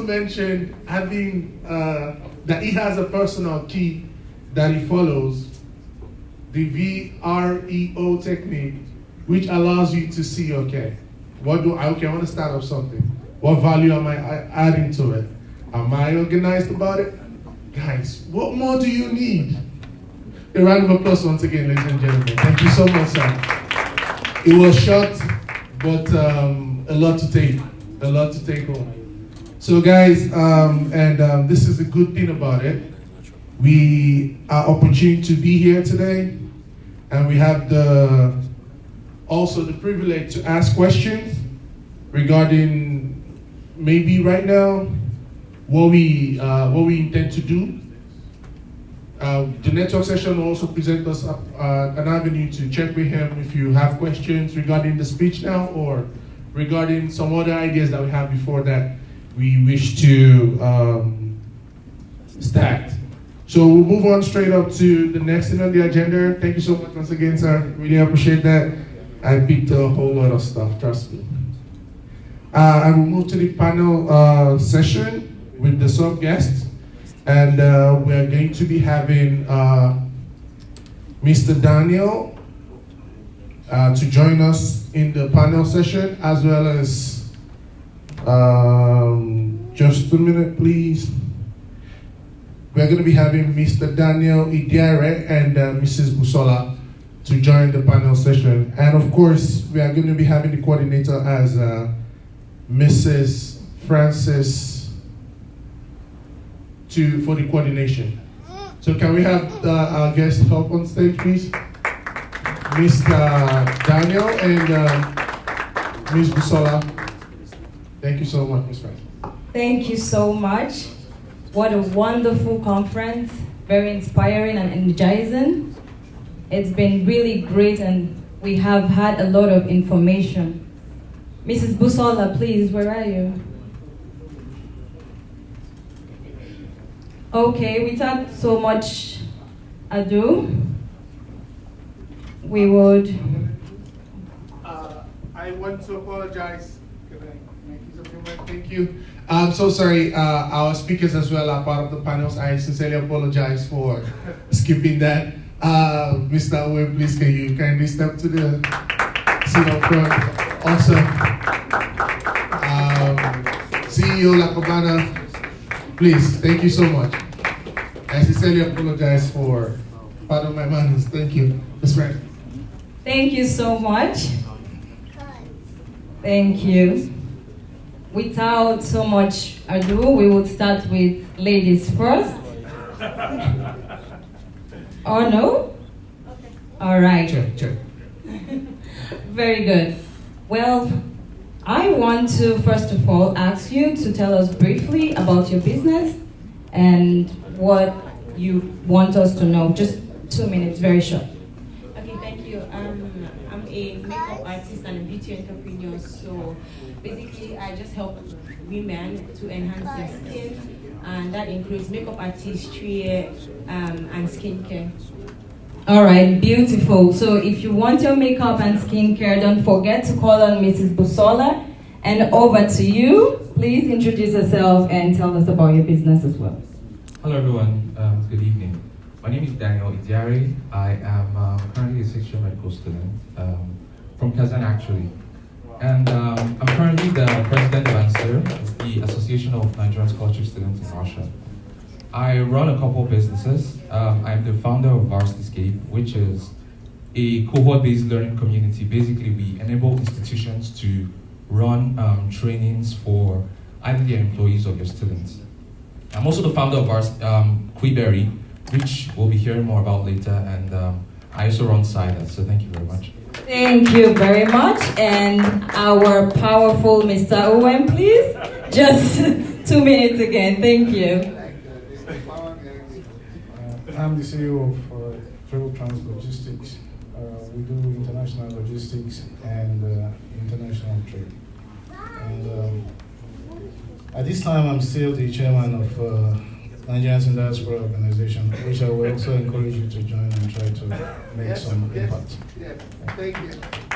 mentioned having that he has a personal key that he follows, the VREO technique, which allows you to see, okay, I want to start up something. What value am I adding to it? Am I organized about it? Guys, what more do you need? A round of applause once again, ladies and gentlemen. Thank you so much, sir. It was short, but a lot to take home. So guys, this is a good thing about it. We are opportunity to be here today, and we have also the privilege to ask questions regarding maybe right now what we intend to do. The network session will also present us an avenue to check with him if you have questions regarding the speech now or regarding some other ideas that we have before that we wish to start. So we'll move on straight up to the next thing on the agenda. Thank you so much once again, sir. Really appreciate that. I picked a whole lot of stuff, trust me. And we'll move to the panel session with the sub-guests. And we're going to be having Mr. Daniel to join us in the panel session, as well as, just a minute, please. We're going to be having Mr. Daniel Idiare and Mrs. Busola to join the panel session. And of course, we are going to be having the coordinator as Mrs. Francis for the coordination. So can we have our guest help on stage, please? Mr. Daniel and Ms. Busola. Thank you so much, Ms. Francis. Thank you so much. What a wonderful conference, very inspiring and energizing. It's been really great and we have had a lot of information. Mrs. Busola, please, where are you? Okay, without so much ado, we would. I want to apologize. Can I make use of your mic? Thank you. I'm so sorry. Our speakers as well are part of the panels. I sincerely apologize for skipping that. Mr. Owe, please can you kindly step to the seat up front? Awesome. CEO Lacobana, please, thank you so much. I sincerely apologize for part of my manners. Thank you. Ms. Brand. Thank you so much. Thank you. Without so much ado, we would start with ladies first. Or no? Okay. All right. Sure. Very good. Well, I want to first of all ask you to tell us briefly about your business and what you want us to know. Just 2 minutes, very short. Okay, thank you. I'm a makeup artist and a beauty entrepreneur. So basically, I just help women to enhance their skin, and that includes makeup artistry and skincare. All right, beautiful. So if you want your makeup and skincare, don't forget to call on Mrs. Busola. And over to you. Please introduce yourself and tell us about your business as well. Hello everyone, good evening. My name is Daniel Idiare. I am currently a sixth-year medical student from Kazan actually. And I'm currently the president of ANSER, the Association of Nigerian Scholarship Students in Russia. I run a couple of businesses. I'm the founder of Varsity, which is a cohort-based learning community. Basically, we enable institutions to run trainings for either their employees or their students. I'm also the founder of Quiberry, which we'll be hearing more about later, and I also run CIDA, so thank you very much. Thank you very much, and our powerful Mr. Owen, please. Just 2 minutes again, thank you. I'm the CEO of Travel Trans Logistics. We do international logistics and international trade. And at this time, I'm still the chairman of Nigerians in Diaspora Organization, which I will also encourage you to join and try to make some impact. Thank you.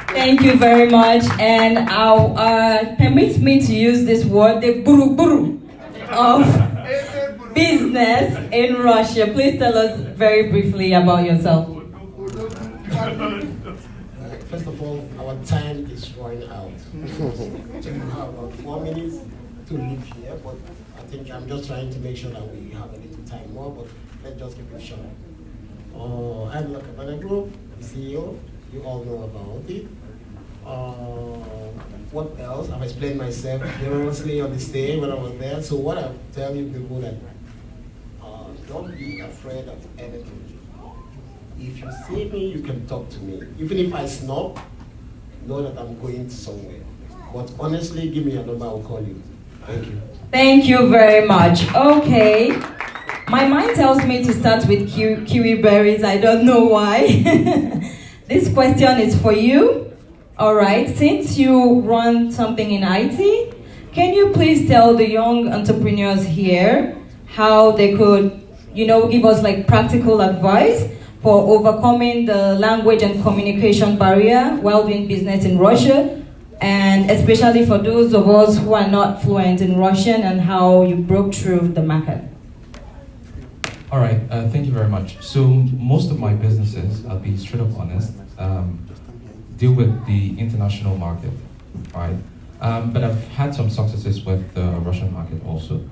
Thank you very much, and permit me to use this word, the buru of business in Russia. Please tell us very briefly about yourself. First of all, our time is running out. So we have about 4 minutes to leave here, but I think I'm just trying to make sure that we have a little time more, but let's just keep it short. I'm Lakabana Group, the CEO. You all know about it. What else? I've explained myself generously on the stage when I was there. So what I'm telling people that don't be afraid of anything. If you see me, you can talk to me. Even if I snub, know that I'm going somewhere. But honestly, give me a number, I'll call you. Thank you. Thank you very much. Okay. My mind tells me to start with kiwi berries. I don't know why. This question is for you. All right. Since you run something in IT, can you please tell the young entrepreneurs here how they could, give us like practical advice for overcoming the language and communication barrier while doing business in Russia, and especially for those of us who are not fluent in Russian, and how you broke through the market? All right, thank you very much. So most of my businesses, I'll be straight up honest, deal with the international market, right? But I've had some successes with the Russian market also.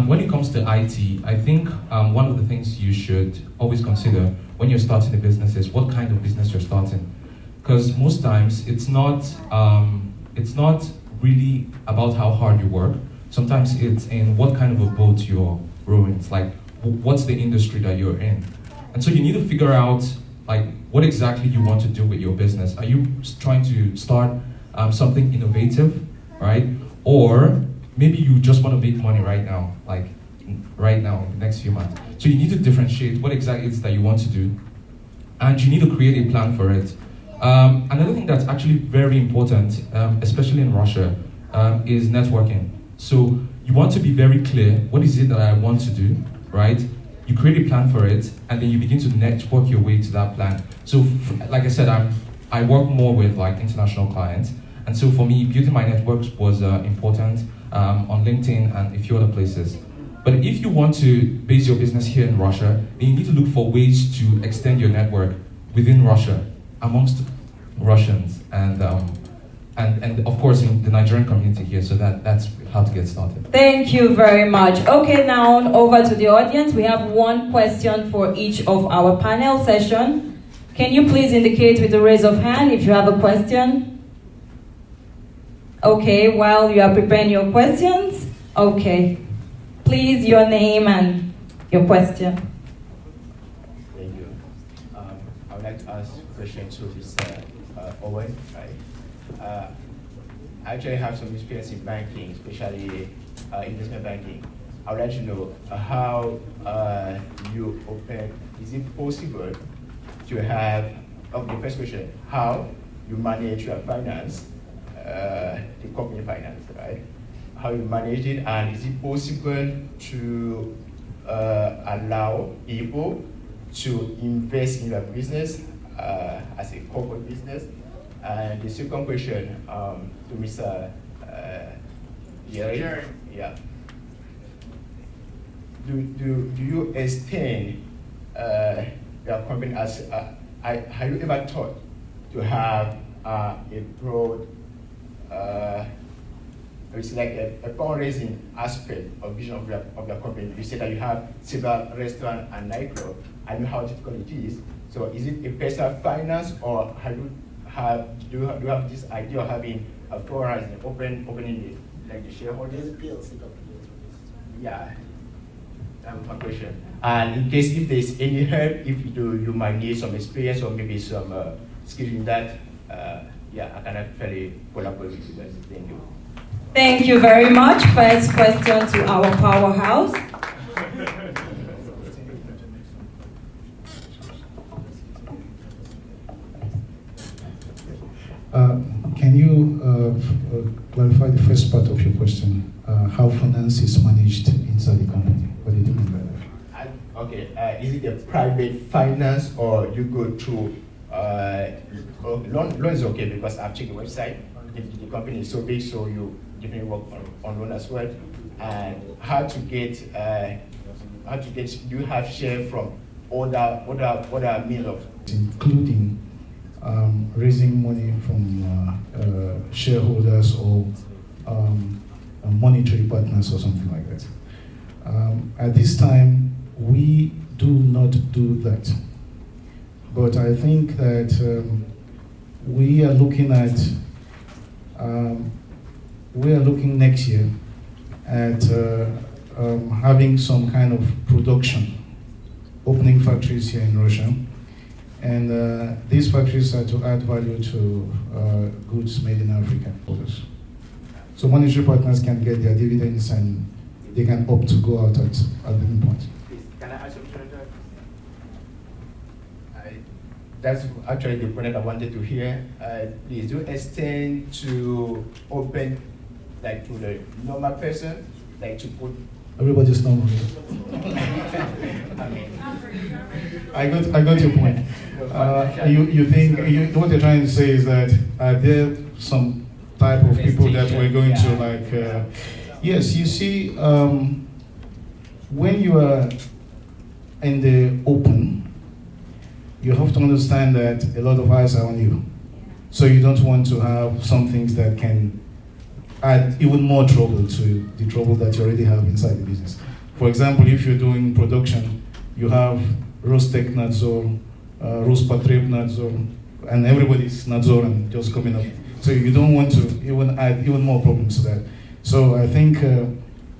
When it comes to IT, I think one of the things you should always consider when you're starting a business is what kind of business you're starting. Because most times it's not really about how hard you work. Sometimes it's in what kind of a boat you're rowing. It's like, what's the industry that you're in? And so you need to figure out like what exactly you want to do with your business. Are you trying to start something innovative, right? Or maybe you just want to make money right now, like right now, in the next few months. So you need to differentiate what exactly it is that you want to do, and you need to create a plan for it. Another thing that's actually very important, especially in Russia, is networking. So you want to be very clear, what is it that I want to do, right? You create a plan for it, and then you begin to network your way to that plan. So, like I said, I work more with like international clients, and so for me, building my networks was important on LinkedIn and a few other places. But if you want to base your business here in Russia, then you need to look for ways to extend your network within Russia, amongst Russians, and of course in the Nigerian community here. So that's how to get started. Thank you very much. Okay, now over to the audience. We have one question for each of our panel session. Can you please indicate with a raise of hand if you have a question? Okay, while you are preparing your questions, okay. Please, your name and your question. Thank you. I would like to ask a question to Mr. Owen. Right? I actually have some experience in banking, especially investment banking. I would like to know how you open. Is it possible to have? Okay, first question: how you manage your finance, the company finance, right? How you manage it, and is it possible to allow people to invest in your business as a corporate business? And the second question to Mr. Yole. Yeah. Do you extend your company as? Have you ever thought to have a broad? It's like a fundraising aspect of vision of your company. You said that you have several restaurants and nightclubs. I know how difficult it is. So is it a personal finance, or do you have this idea of having a fundraising opening like the shareholders? Yeah, that's my question. And in case if there's any help, if you might need some experience or maybe some skill in that, yeah, I can actually collaborate with you guys. Thank you. Thank you very much. First question to our powerhouse. Can you clarify the first part of your question? How finance is managed inside the company? What do you mean by that? Okay, is it a private finance, or you go through loan is okay because I've checked the website. The company is so big, so you definitely work on loan as well. And how to get? Do you have share from other means of? Including raising money from shareholders or monetary partners or something like that. At this time, we do not do that. But I think that we are looking at next year at having some kind of production, opening factories here in Russia. And these factories are to add value to goods made in Africa. So monetary partners can get their dividends and they can opt to go out at any point. Can I ask something? That's actually the point that I wanted to hear. Please do extend to open, like to the normal person, like to put. Everybody's normal. I got your point. You think what you're trying to say is that are there some type of people that we're going to like? Yes, you see, when you are in the open, you have to understand that a lot of eyes are on you. So you don't want to have some things that can add even more trouble to the trouble that you already have inside the business. For example, if you're doing production, you have Rostec Nadzor, Rospotreb Nadzor, and everybody's Nadzor and just coming up. So you don't want to even add even more problems to that. So I think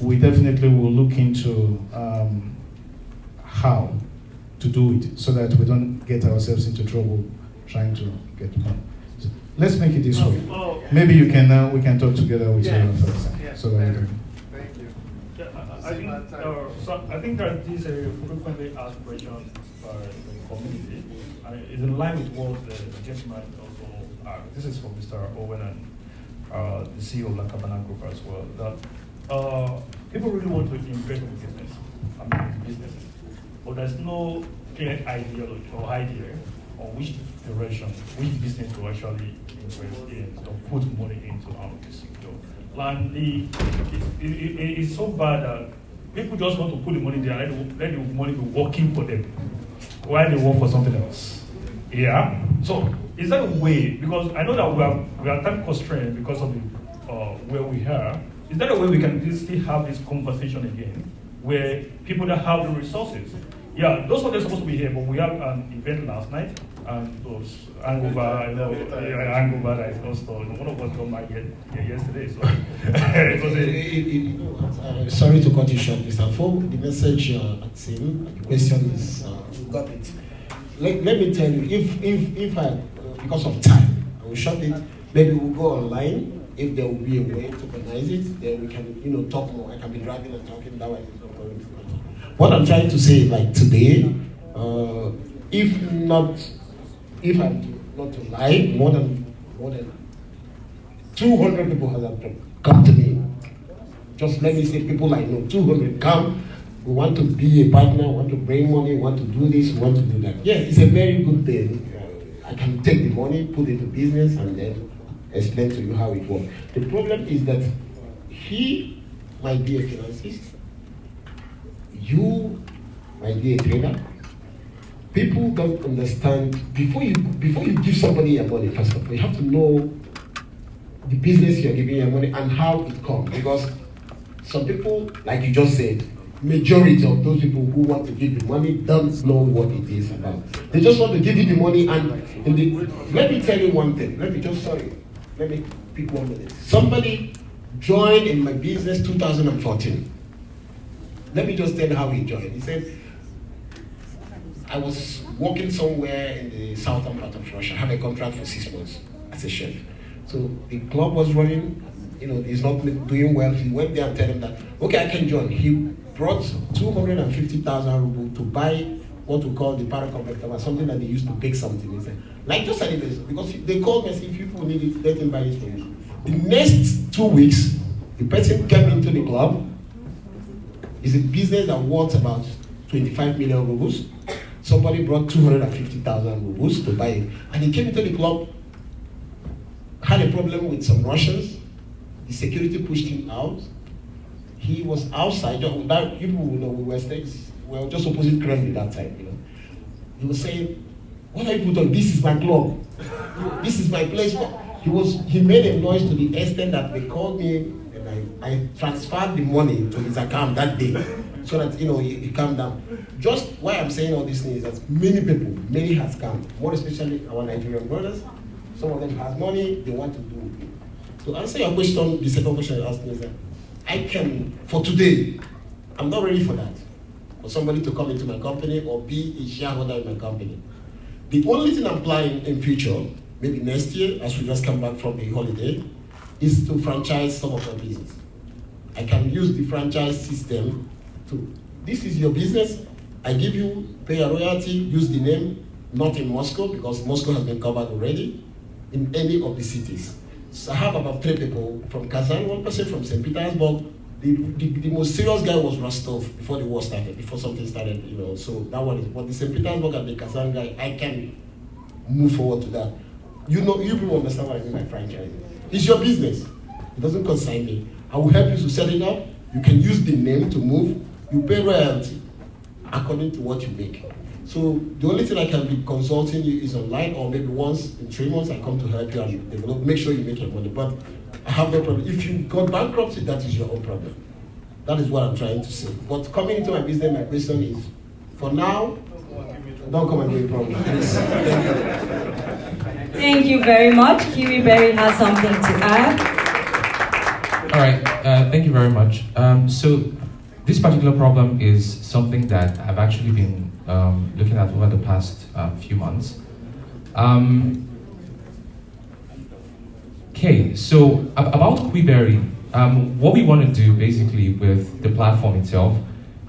we definitely will look into how to do it so that we don't get ourselves into trouble trying to get money. So let's make it this way. Maybe you can we can talk together with you first. Yeah. So that we can. Thank you. Yeah, I think this is a frequently asked question. by the community, and it's in line with what the gentleman also asked. This is from Mr. Owen and the CEO of La Cabana Group as well. That people really want to invest in business, but there's no clear ideology or idea on which direction, which business to actually invest in or put money into this. And it's so bad that people just want to put the money there and let the money be working for them while they work for something else. Yeah. So is that a way? Because I know that we are time constrained because of the where we are. Is that a way we can still have this conversation again, where people that have the resources? Yeah, those are supposed to be here, but we had an event last night, and those Angover that is also one of us got married yesterday. So it was sorry to cut you short, Mr. Fogg. The message the question is you got it. Let me tell you, if I because of time, I will short it. Maybe we'll go online. If there will be a way to organize it, then we can talk more. I can be driving and talking that way. What I'm trying to say, like today, if I'm not to lie, more than 200 people have come to me. Just let me say, people I know, 200 come. We want to be a partner, want to bring money, want to do this, want to do that. Yes, it's a very good thing. I can take the money, put it into business, and then explain to you how it works. The problem is that he might be a financist. You might be a trader. People don't understand. Before you give somebody your money, first of all, you have to know the business you're giving your money and how it comes. Because some people, like you just said, majority of those people who want to give the money don't know what it is about. They just want to give you the money, and let me tell you one thing. Let me pick 1 minute. Somebody joined in my business 2014. Let me just tell you how he joined. He said, I was working somewhere in the southern part of Russia. I had a contract for 6 months as a chef. So the club was running, he's not doing well. He went there and told him that, okay, I can join. He brought 250,000 rubles to buy what we call the paraconvector, something that they used to bake something. He said, like just an investment, because they called me and said, if people need it, let them buy it for you. The next 2 weeks, the person came into the club. It's a business that worth about 25 million rubles. Somebody brought 250,000 rubles to buy it. And he came into the club, had a problem with some Russians. The security pushed him out. He was outside. People will know we were just opposite Kremlin that time. He was saying, what are you put on? This is my club. This is my place. He made a noise to the extent that they called me, and I transferred the money to his account that day, so that he calmed down. Just why I'm saying all these things is that many has come, more especially our Nigerian brothers. Some of them has money, they want to do. To answer your question, the second question you asked me is that I can, for today, I'm not ready for that. For somebody to come into my company or be a shareholder in my company. The only thing I'm planning in future, maybe next year, as we just come back from a holiday, is to franchise some of my business. I can use the franchise system to, this is your business, I give you, pay a royalty, use the name, not in Moscow, because Moscow has been covered already, in any of the cities. So I have about 3 people from Kazan, 1 person from St. Petersburg. The most serious guy was Rostov before the war started, before something started, so that one is, but the St. Petersburg and the Kazan guy, I can move forward to that. You people understand what I mean by franchising. It's your business. It doesn't concern me. I will help you to set it up. You can use the name to move. You pay royalty according to what you make. So the only thing I can be consulting you is online, or maybe once in 3 months I come to help you and develop, make sure you make your money. But I have no problem. If you got bankruptcy, that is your own problem. That is what I'm trying to say. But coming into my business, my question is, for now, don't come and do a problem, please. Thank you very much. Kiwi Berry has something to add. All right, thank you very much. So this particular problem is something that I've actually been looking at over the past few months. Okay, so about Quiberry, what we want to do basically with the platform itself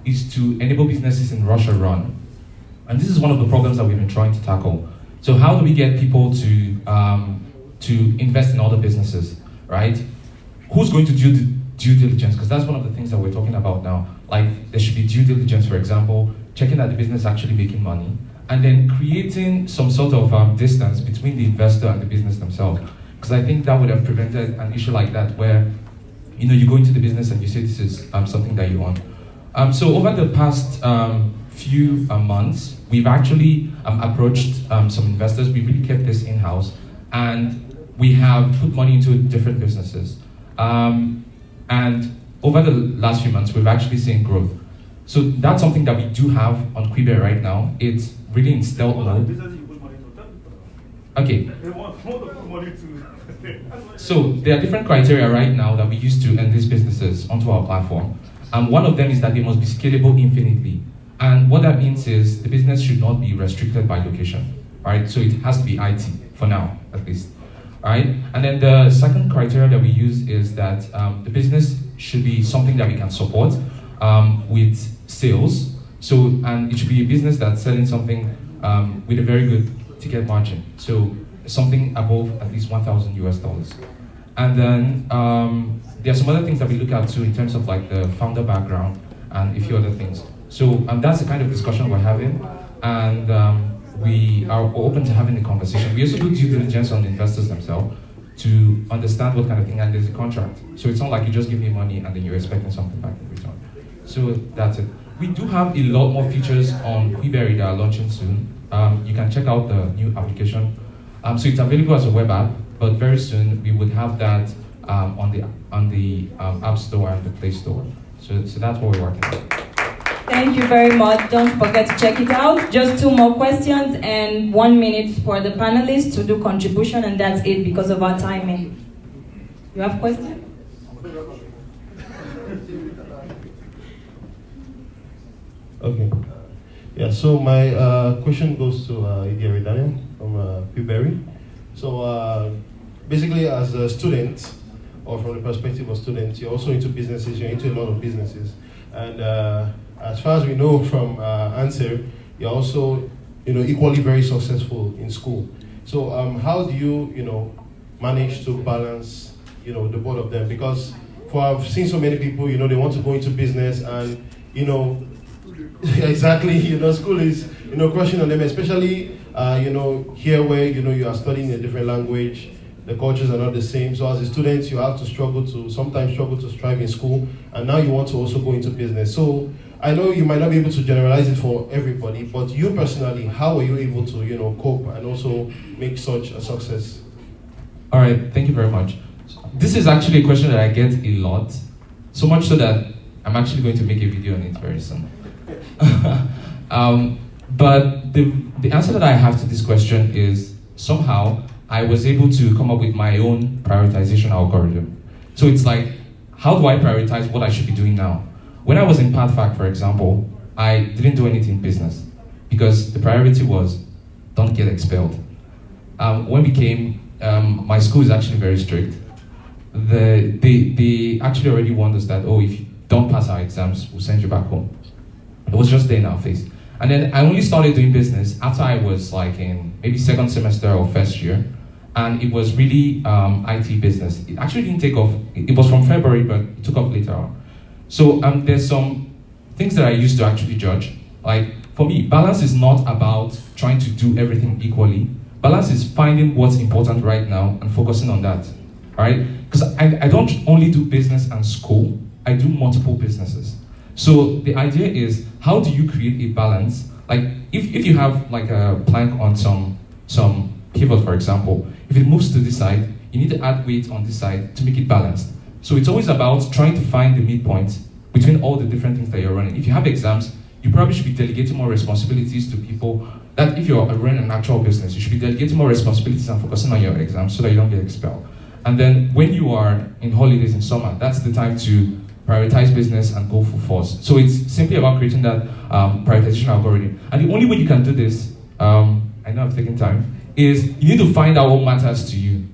is to enable businesses in Russia run. And this is one of the problems that we've been trying to tackle. So how do we get people to invest in other businesses, right? Who's going to do the due diligence? Because that's one of the things that we're talking about now. Like, there should be due diligence, for example, checking that the business is actually making money, and then creating some sort of distance between the investor and the business themselves. Because I think that would have prevented an issue like that where, you go into the business and you say this is something that you want. So over the past few months, we've actually approached some investors. We really kept this in-house, and we have put money into different businesses. And over the last few months, we've actually seen growth. So that's something that we do have on Quibery right now. It's really in stealth mode. Okay. So there are different criteria right now that we use to enter these businesses onto our platform. One of them is that they must be scalable infinitely. And what that means is the business should not be restricted by location, right? So it has to be IT, for now, at least. Right? And then the second criteria that we use is that the business should be something that we can support with sales. So, and it should be a business that's selling something with a very good ticket margin. So something above at least $1,000. And then there are some other things that we look at too in terms of like the founder background and a few other things. So that's the kind of discussion we're having. And we are open to having the conversation. We also do due diligence on the investors themselves to understand what kind of thing, and there's a contract. So it's not like you just give me money and then you're expecting something back in return. So that's it. We do have a lot more features on Quibery that are launching soon. You can check out the new application. So it's available as a web app, but very soon we would have that on the App Store and the Play Store. So that's what we're working on. Thank you very much. Don't forget to check it out. Just 2 more questions and 1 minute for the panelists to do contribution, and that's it because of our timing. You have questions? Okay. Yeah, so my question goes to Idiari Daniel from Quibery. So basically as a student, or from the perspective of students, you're also into businesses, you're into a lot of businesses. And as far as we know from Answer, you're also equally very successful in school. So how do you manage to balance the both of them? Because I've seen so many people, they want to go into business and exactly, school is crushing on them, especially here where you are studying a different language. The cultures are not the same. So as a student, you have to sometimes struggle to strive in school, and now you want to also go into business. So I know you might not be able to generalize it for everybody, but you personally, how are you able to cope and also make such a success? All right, thank you very much. This is actually a question that I get a lot, so much so that I'm actually going to make a video on it very soon. But the answer that I have to this question is somehow I was able to come up with my own prioritization algorithm. So it's like, how do I prioritize what I should be doing now? When I was in PathFac, for example, I didn't do anything business because the priority was don't get expelled. When we came, my school is actually very strict. They actually already warned us that, if you don't pass our exams, we'll send you back home. It was just there in our face. And then I only started doing business after I was like in maybe second semester or first year. And it was really IT business. It actually didn't take off. It was from February, but it took off later on. So there's some things that I used to actually judge. Like for me, balance is not about trying to do everything equally. Balance is finding what's important right now and focusing on that. All right? Because I don't only do business and school. I do multiple businesses. So the idea is, how do you create a balance? Like if you have like a plank on some pivot, for example, if it moves to this side, you need to add weight on this side to make it balanced. So it's always about trying to find the midpoint between all the different things that you're running. If you have exams, you probably should be delegating more responsibilities to people. That if you're running an actual business, you should be delegating more responsibilities and focusing on your exams so that you don't get expelled. And then when you are in holidays in summer, that's the time to prioritize business and go full force. So it's simply about creating that prioritization algorithm. And the only way you can do this, I know I've taken time, is you need to find out what matters to you.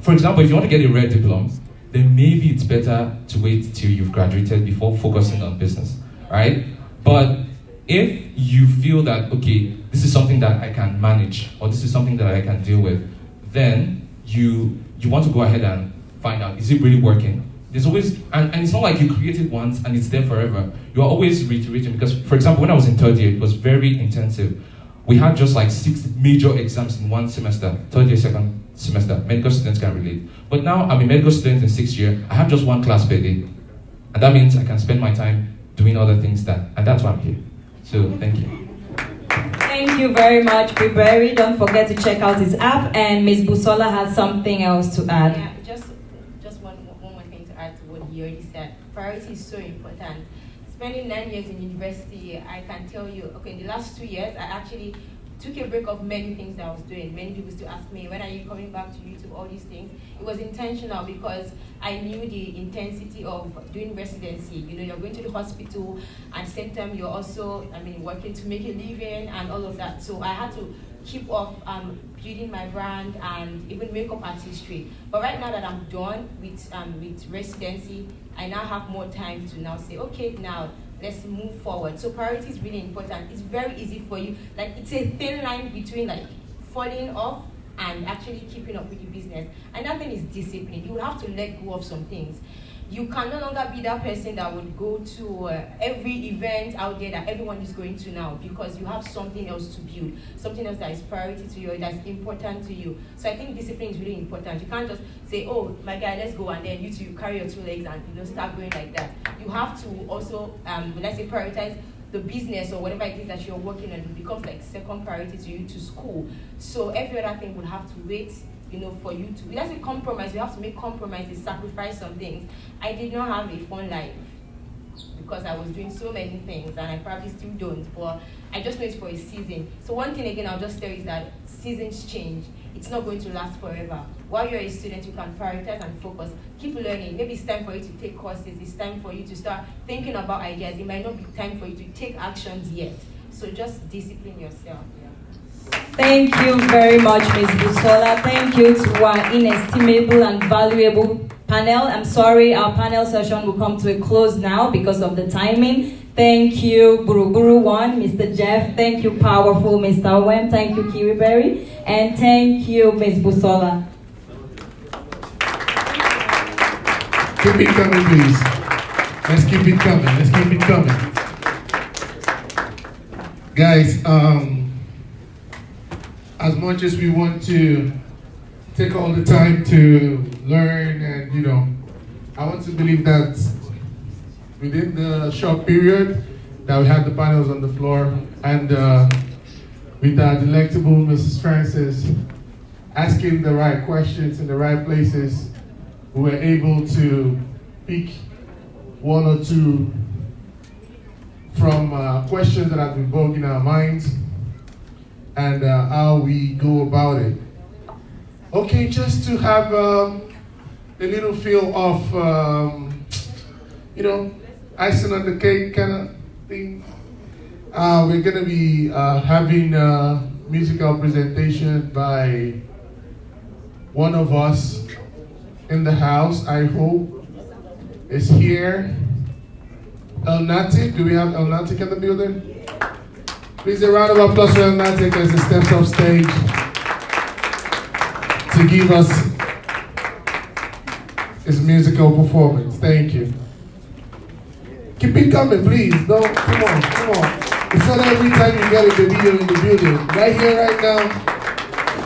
For example, if you want to get a red diploma, then maybe it's better to wait till you've graduated before focusing on business, right? But If you feel that, okay, this is something that I can manage, or this is something that I can deal with, then you want to go ahead and find out, is it really working? There's always, and it's not like you create it once and it's there forever. You're always reiterating, because, for example, when I was in third year, it was very intensive. We had just like 6 major exams in one semester, third year, second semester. Medical students can relate. But now I'm a medical student in 6th year, I have just 1 class per day. And that means I can spend my time doing other things and that's why I'm here. So, thank you. Thank you very much, Biberi. Don't forget to check out his app. And Ms. Busola has something else to add. Yeah, just one more thing to add to what he already said. Priority is so important. Spending 9 years in university, I can tell you, okay, in the last 2 years, I actually took a break of many things that I was doing. Many people still ask me, when are you coming back to YouTube, all these things. It was intentional because I knew the intensity of doing residency. You know, you're going to the hospital, and at the same time, you're also, working to make a living and all of that. So I had to keep off building my brand and even makeup artistry. But right now that I'm done with residency, I now have more time to now say, okay, now let's move forward. So priority is really important. It's very easy for you. Like, it's a thin line between like falling off and actually keeping up with your business. And that thing is discipline. You will have to let go of some things. You can no longer be that person that would go to every event out there that everyone is going to now, because you have something else to build, something else that is priority to you, or that's important to you. So I think discipline is really important. You can't just say, oh, my guy, let's go, and then you carry your 2 legs and start going like that. You have to also, let's say, prioritize the business or whatever it is that you're working on. It becomes like second priority to you, to school. So every other thing will have to wait, for you to, that's a compromise. You have to make compromises, sacrifice some things. I did not have a fun life because I was doing so many things, and I probably still don't, but I just know it's for a season. So one thing again I'll just tell you is that seasons change. It's not going to last forever. While you're a student, you can prioritize and focus. Keep learning. Maybe it's time for you to take courses. It's time for you to start thinking about ideas. It might not be time for you to take actions yet. So just discipline yourself. Thank you very much, Ms. Busola. Thank you to our inestimable and valuable panel. I'm sorry, our panel session will come to a close now because of the timing. Thank you, Guru 1, Mr. Jeff. Thank you, powerful Mr. Owen. Thank you, Kiwiberry. And thank you, Ms. Busola. Keep it coming, please. Let's keep it coming. Let's keep it coming. Guys, as much as we want to take all the time to learn and, I want to believe that within the short period that we had the panels on the floor and with our delectable Mrs. Francis asking the right questions in the right places, we were able to pick 1 or 2 from questions that have been vogue in our minds and how we go about it. Okay, just to have a little feel of, icing on the cake kind of thing. We're gonna be having a musical presentation by one of us in the house, I hope, is here. El Natic, do we have El Natic in the building? Please, a round of applause for El Natic as he steps off stage to give us his musical performance. Thank you. Keep it coming, please. No, come on. It's not every time you get a Davido in the building. Right here, right now,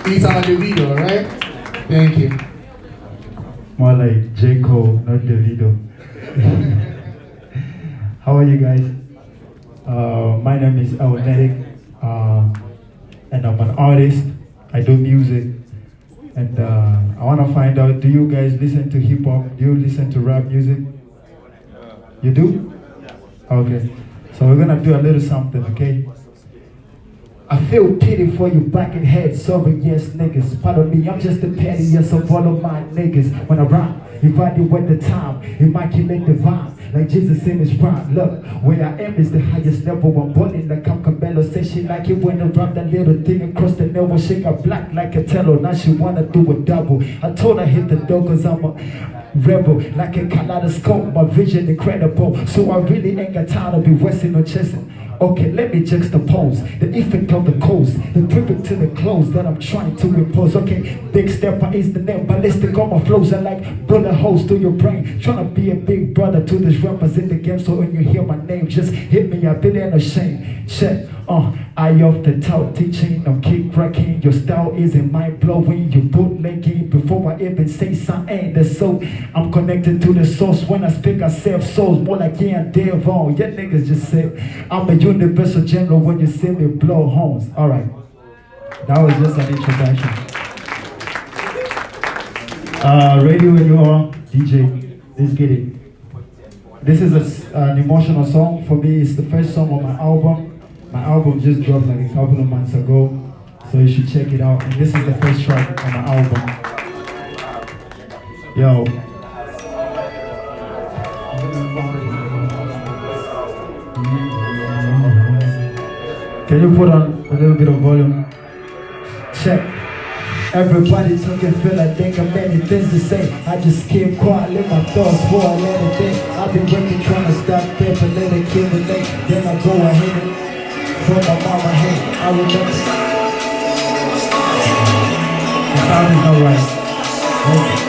he's our Davido, right? Thank you. More like J. Cole, not Davido. How are you guys? My name is Elnetic, and I'm an artist. I do music, and I want to find out, do you guys listen to hip hop? Do you listen to rap music? You do? Okay, so we're gonna do a little something, okay? I feel pity for you blackened heads, sorry yes niggas. Pardon me, I'm just the pettiest of all of my niggas. When I rhyme, evaluate the time, immaculate the vibe. Like Jesus in his prime. Look, where I am is the highest level. I'm burning like I'm Cabello. Say she like it when around that little thing across the nail. Shake her black like a tello. Now she wanna do a double. I told her hit the door cause I'm a Rebel, like a kaleidoscope, my vision incredible. So I really ain't got time to be resting or chasing. Okay, let me juxtapose the effect of the coast, the tribute to the clothes that I'm trying to impose. Okay, big stepper is the name, ballistic on my flows are like bullet holes through your brain. Trying to be a big brother to these rappers in the game, so when you hear my name, just hit me up, it ain't no shame. Check, I off the top, teaching, I'm kick cracking. Your style isn't mind blowing, you bootlegging. Before I even say something, that's so I'm connected to the source. When I speak, I save souls, more like yeah, Devon. Yeah, niggas just say I'm a universal general when you see me blow horns. All right, that was just an introduction. Ready when you are, DJ. Let's get it. This is an emotional song for me. It's the first song on my album. My album just dropped like a couple of months ago, so you should check it out. And this is the first track on my album. Yo. Can you put on a little bit of volume? Check. Everybody talking, feel like they got many things to say. I just keep quiet, let my thoughts for a little bit. I've been working, trying to stop paper, let it kill the late. Then I go ahead from my mama, hey, I remember. The sound is not right. Okay.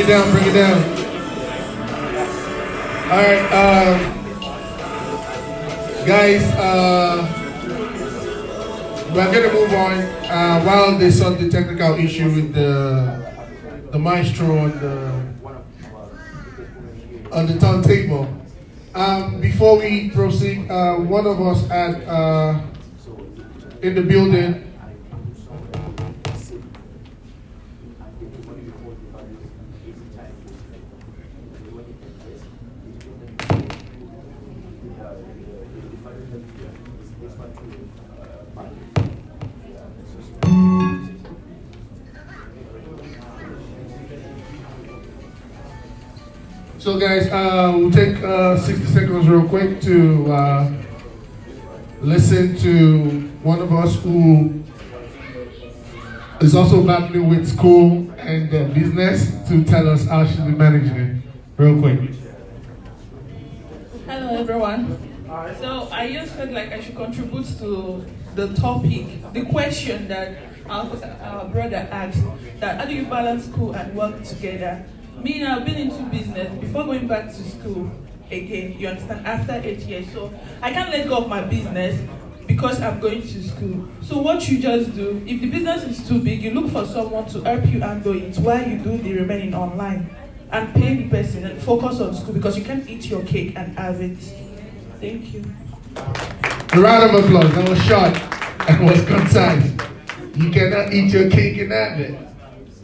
Bring it down. All right, guys, we're gonna move on. While they solve the technical issue with the maestro on the turntable, before we proceed, one of us in the building. So guys, we'll take 60 seconds real quick to listen to one of us who is also battling with school and business to tell us how she's been managing it. Real quick. Hello everyone. So I just felt like I should contribute to the topic, the question that our brother asked, that how do you balance school and work together? Me now, I've been into business before going back to school again, you understand, after 8 years. So I can't let go of my business because I'm going to school. So what you just do, if the business is too big, you look for someone to help you handle it while you do the remaining online and pay the person and focus on school because you can't eat your cake and have it. Thank you. A round of applause. That was short and was concise. You cannot eat your cake and have it.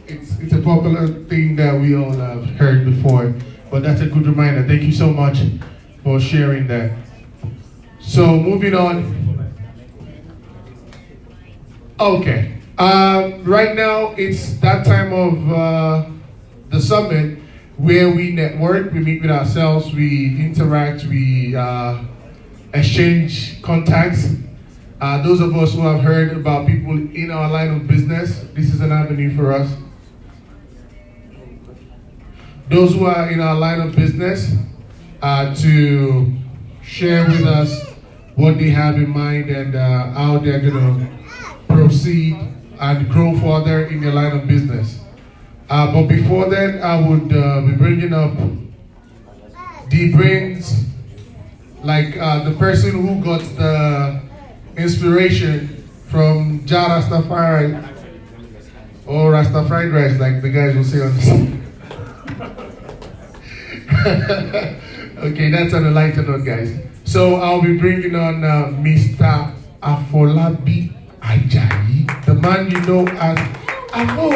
It's a popular thing that we all have heard before, but that's a good reminder. Thank you so much for sharing that. So moving on. Okay. Right now it's that time of the summit where we network, we meet with ourselves, we interact, we exchange contacts. Those of us who have heard about people in our line of business, this is an avenue for us. Those who are in our line of business to share with us what they have in mind and how they're going to proceed and grow further in their line of business. But before then, I would be bringing up the brains, like the person who got the inspiration from Ja Rastafari or Rastafari rice, like the guys will say on the song. Okay, that's on a lighter note, guys. So I'll be bringing on Mr. Afolabi Ajayi, the man you know as Afo,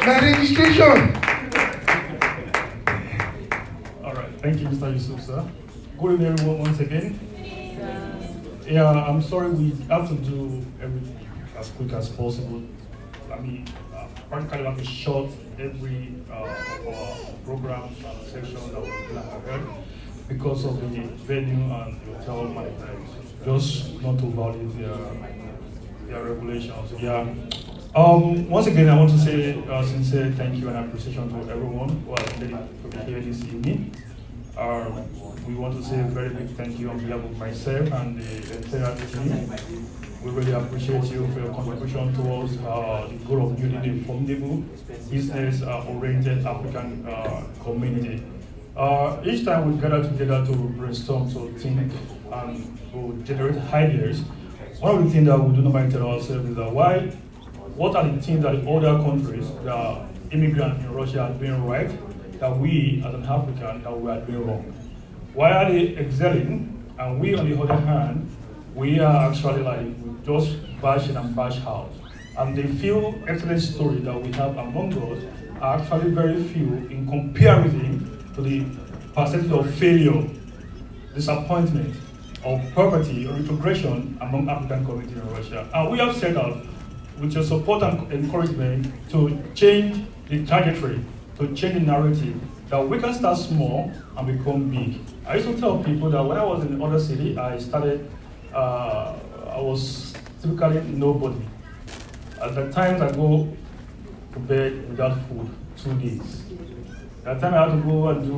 my registration. All right, thank you, Mr. Yusuf, sir. Good evening, everyone, once again. Yeah, I'm sorry we have to do everything as quick as possible. I mean, practically have to short every of our programs and sections that we plan ahead because of the venue and the hotel management, just not to violate their regulations. Yeah. Once again, I want to say sincere thank you and appreciation to everyone who has been here this evening. We want to say a very big thank you on behalf of myself and the entire team. We really appreciate you for your contribution towards the goal of building a formidable, business-oriented African community. Each time we gather together to brainstorm, to think, and to generate ideas, one of the things that we do normally tell ourselves is that what are the things that the other countries, the immigrants in Russia are doing right, that we, as an African, that we are doing wrong? Why are they excelling, and we, on the other hand, we are actually like just bash in and bash out? And the few excellent stories that we have among us are actually very few in comparison to the percentage of failure, disappointment, or poverty or retrogression among African communities in Russia. And we have set out, with your support and encouragement, to change the trajectory, to change the narrative, that we can start small and become big. I used to tell people that when I was in other city, I was typically nobody. At the times I go to bed without food, 2 days. At the time I had to go and do,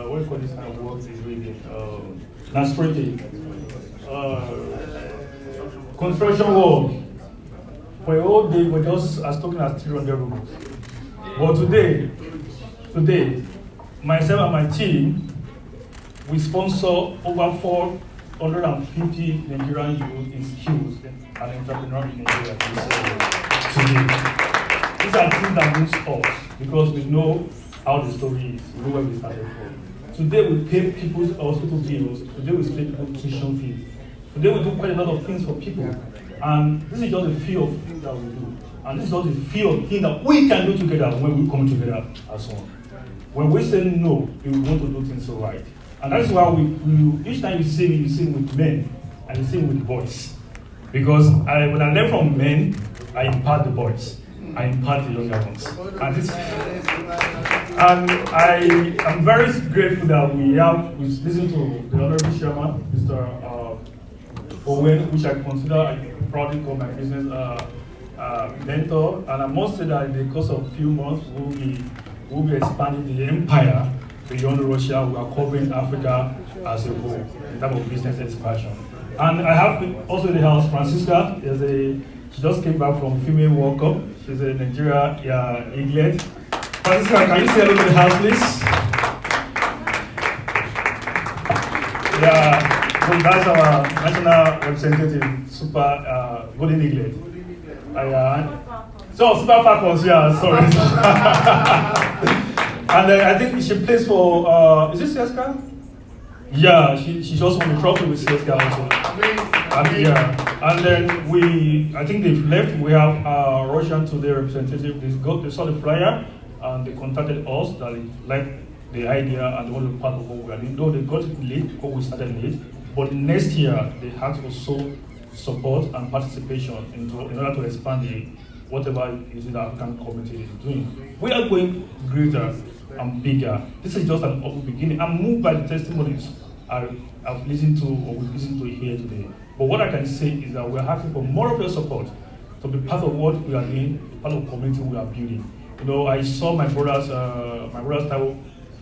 what do you call this kind of work? Is really landscaping, construction work. For a whole day, we're just as talking as 300 rubles. But today, myself and my team, we sponsor over 450 Nigerian youth in skills and entrepreneurs in Nigeria today. These are things that moves us because we know how the story is, we know where we started from. Today we pay people's hospital bills, today we pay people's tuition fees. Today we do quite a lot of things for people. And this is just a few of things that we do. And this is just a few of things that we can do together when we come together as one. When we say no, we want to do things right. And that's why each time you see me with men and you see me with boys. Because when I learn from men, I impart the boys. I impart the younger ones. And I'm very grateful that we listened to the Honorable Chairman, Mr. Owen, which I consider, I proudly call my business mentor. And I must say that in the course of a few months, we'll be expanding the empire beyond Russia. We are covering Africa as a whole in terms of business expansion. And I have also in the house Francisca. She just came back from Female World Cup. She's a Nigeria Eaglet. Francisca, can you say hello to the house, please? Yeah, so that's our national representative, Super Golden Eaglet. Super Falcons, yeah, sorry. And I think she plays for, is it CSKA? Yeah, she also won the trophy with CSKA also. And then I think they've left. We have Russian Today representative. They saw the flyer and they contacted us that they liked the idea and they want to be part of what we are doing. Though they got it late, because we started late. But next year, they have to show support and participation in order to expand whatever is the African community is doing. We are going greater and bigger. This is just an open beginning. I'm moved by the testimonies I've listened to or we've listened to here today. But what I can say is that we're asking for more of your support to be part of what we are doing, part of the community we are building. You know, I saw my brother's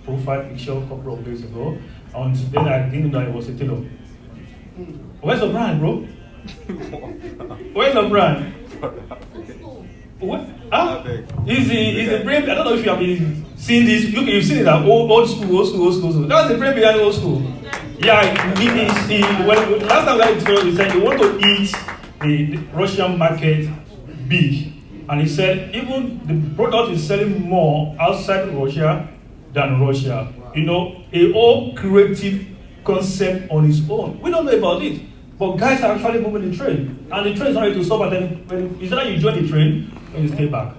profile picture a couple of days ago, And then I didn't know that it was a tailor. Where's the brand, bro? Where's the brand? What? Huh? Is the brain? I don't know if you have been seeing this. You've seen it at old school. That's the brain behind old school. Yeah, when last time I told he said he want to eat the Russian market big, and he said even the product is selling more outside Russia than Russia. You know, a whole creative concept on its own. We don't know about it, but guys are actually moving the train, and the train is not ready to stop. And then when is that you join the train, or you stay back.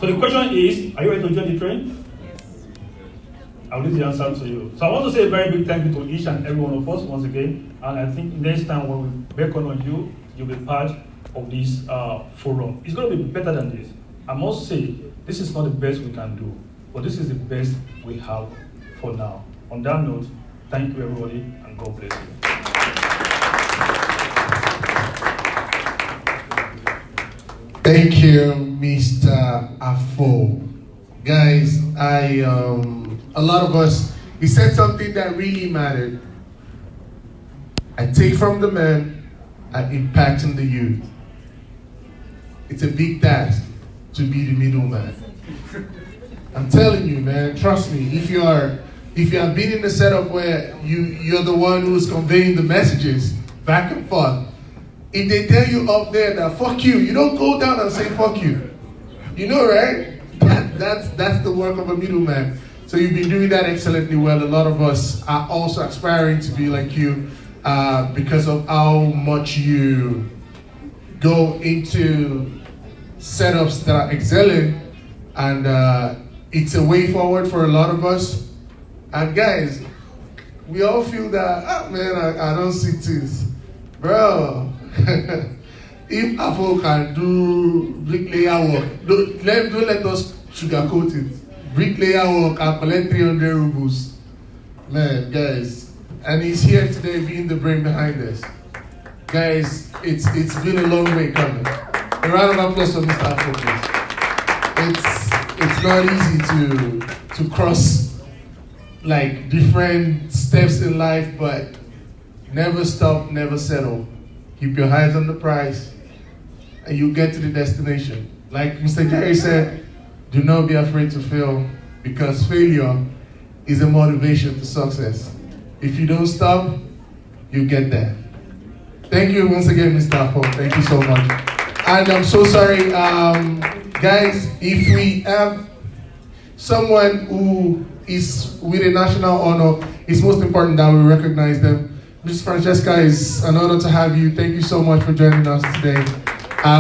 So the question is, are you ready to join the train? I'll leave the answer to you. So I want to say a very big thank you to each and every one of us once again. And I think next time when we beckon on you, you'll be part of this forum. It's going to be better than this. I must say, this is not the best we can do, but this is the best we have for now. On that note, thank you everybody, and God bless you. Thank you, Mr. Afo. Guys, a lot of us, he said something that really mattered. I take from the man and impact on the youth. It's a big task to be the middleman. I'm telling you, man, trust me, if you have been in a setup where you're the one who's conveying the messages back and forth, if they tell you up there that fuck you don't go down and say fuck you. You know, right? That's the work of a middleman. So you've been doing that excellently well. A lot of us are also aspiring to be like you because of how much you go into setups that are excelling, and it's a way forward for a lot of us. And guys, we all feel that, man, I don't see things. Bro, if Afo can do bricklayer work, don't let us sugarcoat it. Bricklayer work and collect 300 rubles. Man, guys. And he's here today being the brain behind this. Guys, it's been a long way coming. A round of applause for Mr. Afo, please. It's not easy to cross like different steps in life, but never stop, never settle. Keep your eyes on the prize, and you'll get to the destination. Like Mr. Jerry said, do not be afraid to fail, because failure is a motivation to success. If you don't stop, you get there. Thank you once again, Mr. Afo. Thank you so much. And I'm so sorry, guys, if we have someone who is with a national honor, it's most important that we recognize them. Ms. Francesca, it's an honor to have you. Thank you so much for joining us today.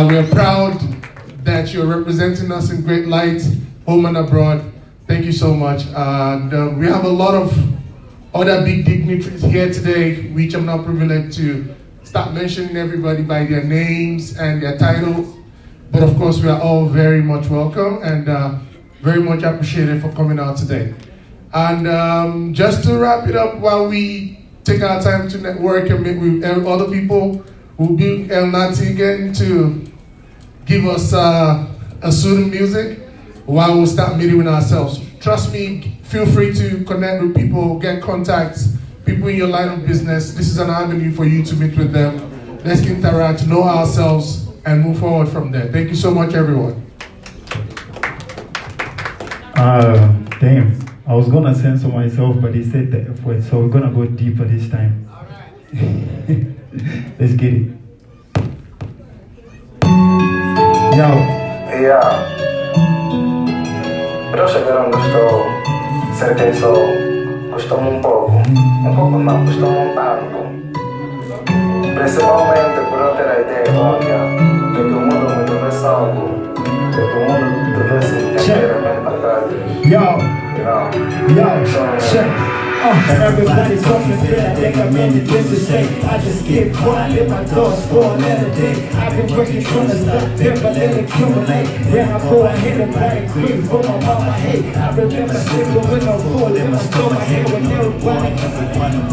We are proud that you're representing us in great light, home and abroad. Thank you so much. And we have a lot of other big dignitaries here today, which I'm not privileged to start mentioning everybody by their names and their titles. But of course, we are all very much welcome and very much appreciated for coming out today. And just to wrap it up, while we take our time to network and meet with other people, we'll be El Nati again to give us a soothing music while we'll start meeting with ourselves. Trust me, feel free to connect with people, get contacts, people in your line of business. This is an avenue for you to meet with them. Let's interact, know ourselves, and move forward from there. Thank you so much, everyone. Damn, I was gonna censor myself, but he said the F word, so we're gonna go deeper this time. Let's get it. Yo. Yeah. Pero seguro gusto certeza, gusto un poco más, gusto un tanto. Principalmente por ter a ideia óbvia de que o mundo é muito mais alto, de que o mundo deve ser inteiramente para trás. Check. Everybody talking shit, I think I'm in it just to say I just get quiet, let my thoughts for another day. I've been working from the stuff, never let it accumulate. Then I go ahead and buy it quick for my mama hate. I remember sleeping with no food in my store, my head with everybody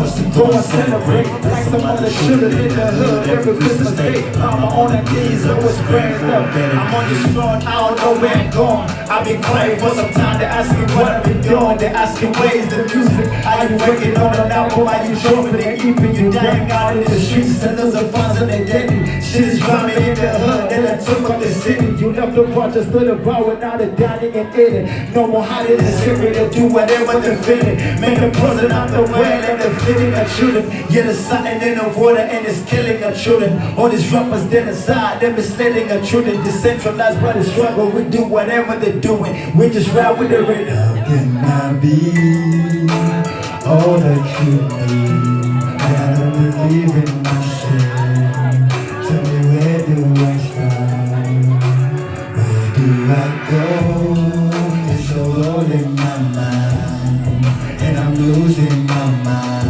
was to go and celebrate like some other shooter in the hood every Christmas day. Mama on her knees, always praying up. I'm on this road, I don't know where I'm going. I I've been quiet for some time. They're asking what I've been doing. They're asking where's the music? Are you working on an album? Are you dropping the EP? You dying out in the streets and those are funds on the dead. Shit is rhyming in the hood, then I took up the city. You left the bar, just stood about with now the dining and eating. No more hiding the secret, to do whatever they're feeling. Make the present out the way, and they're feeling a children. Yeah, there's something in the water and it's killing our children. All these rappers dead aside, they're misleading our children. Decentralized by the struggle, we do whatever they're doing. We just ride with the rhythm. How can I be all that you need? Gotta believe in myself. Tell me where do I start? Where do I go? It's all in my mind, and I'm losing my mind.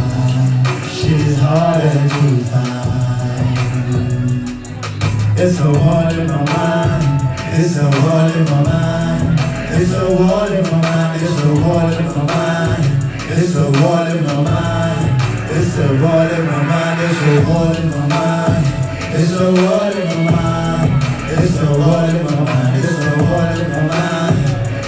Shit is harder to find. It's so hard in my mind. It's so hard in my mind. It's so hard in my mind. It's so hard in my mind. It's so hard in my mind. It's so hard in my mind. It's so hard in my mind. It's so hard in my mind. It's so hard in my mind. It's so hard in my mind.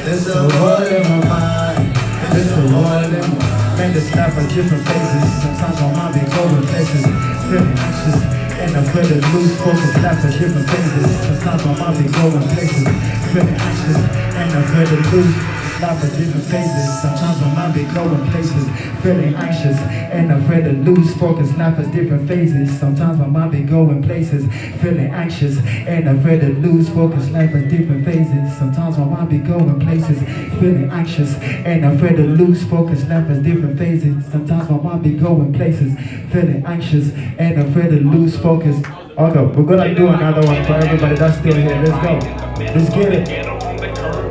It's so hard in my mind. It's so hard in my mind. Man, this life has different phases. Sometimes my mind be going places, feeling anxious, and I'm afraid to lose focus. Life has different phases. Sometimes my mind be going places, feeling anxious, and I'm afraid to lose. Life has different phases. Sometimes my mind be going places, feeling anxious, and afraid to lose focus. Life has different phases. Sometimes my mind be going places, feeling anxious, and afraid to lose focus. Life has different phases. Sometimes my mind be going places, feeling anxious, and afraid to lose focus. Life has different phases. Sometimes my mind be going places, feeling anxious, and afraid to lose focus. Okay, we're gonna do another one for everybody that's still here. Let's go. Let's get it.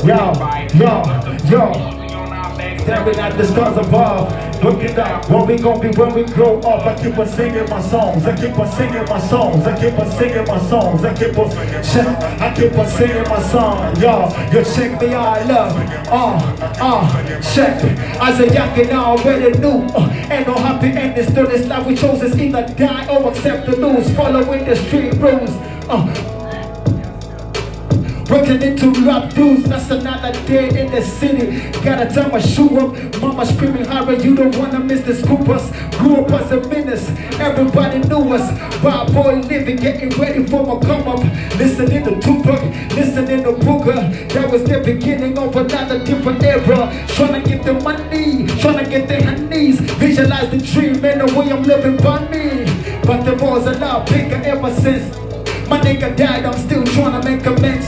Yo, yo, yo. Staring at the stars above, looking up where we gon' be when we grow up. I keep on singing my songs, I keep on singing my songs, I keep on singing my songs, I keep on singing my song. Yo, you check me out, love, check. As a youngin' I already knew, ain't no happy endings to this life. We chose is either die or accept the lose, following the street rules. Breaking into rap dudes, that's another day in the city. Gotta tie my shoe up, mama screaming horror, you don't wanna miss the scoopers. Grew up as a menace, everybody knew us. Wild boy living, getting ready for my come up. Listening to Tupac, listening to Booger. That was the beginning of another different era. Trying to get the money, trying to get the honeys. Visualize the dream and the way I'm living by me. But the walls are a lot bigger ever since my nigga died, I'm still trying to make amends.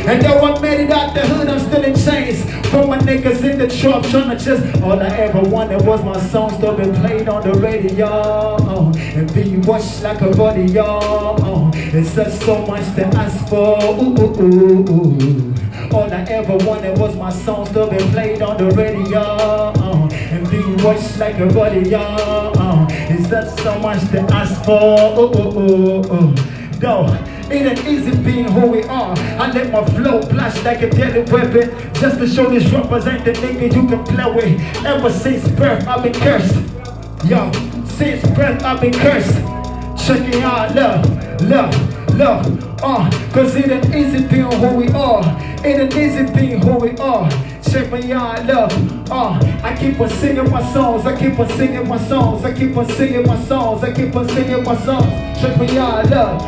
And though I made it out the hood, I'm still in chains. For my niggas in the trap, tryna just all I ever wanted was my songs to be played on the radio, and be watched like a buddy, It's just so much to ask for. All I ever wanted was my songs to be played on the radio, and be watched like a buddy, It's just so much to ask for. No, it ain't easy being who we are. I let my flow blast like a deadly weapon, just to show these rappers ain't the nigga you can play with. Ever since birth, I've been cursed. Yo, since birth, I've been cursed. Check it out, love, cause it ain't easy being who we are. It ain't easy being who we are. Check me out, love, I keep on singing my songs, I keep on singing my songs, I keep on singing my songs, I keep on singing my songs. Check me out, love,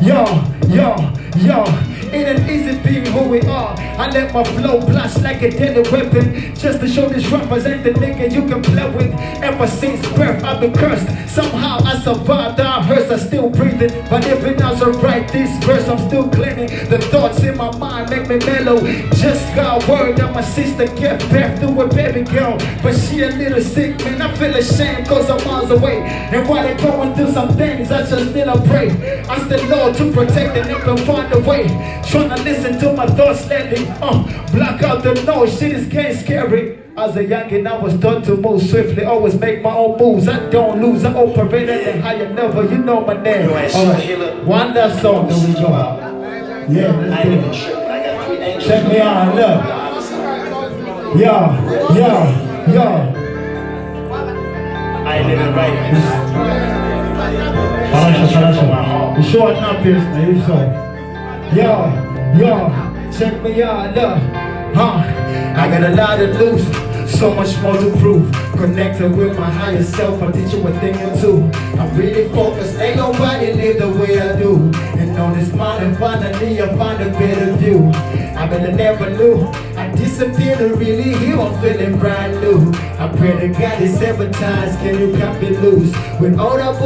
yo. It ain't easy being who we are. I let my flow blast like a deadly weapon, just to show these rappers ain't the nigga you can play with. Ever since birth, I've been cursed. Somehow I survived, I hurts, I'm still breathing. But even as I write this verse, I'm still cleaning. The thoughts in my mind make me mellow. Just got word that my sister gave birth to a baby girl, but she a little sick, man, I feel ashamed cause I'm miles away. And while they're going through some things, I just need a pray. Ask the Lord to protect and help them find a way. Tryna listen to my thoughts lately, block out the noise, shit is getting scary. As a youngin', I was taught to move swiftly, always make my own moves. I don't lose, I operate at a higher level, you know my name. Alright, one last song, there we go. Yeah, let's do it. Check me out, look. Yo. I ain't living right. Short enough, this, man, so. Yo, Check me out, look. I got a lot to lose, so much more to prove. Connected with my higher self, I'll teach you a thing or two. I'm really focused, ain't nobody live the way I do. And on this mountain, finally I find a better view. I better never knew I disappeared to really heal, I'm feeling brand new. I pray to God this 7 times, can you cut me loose? With all that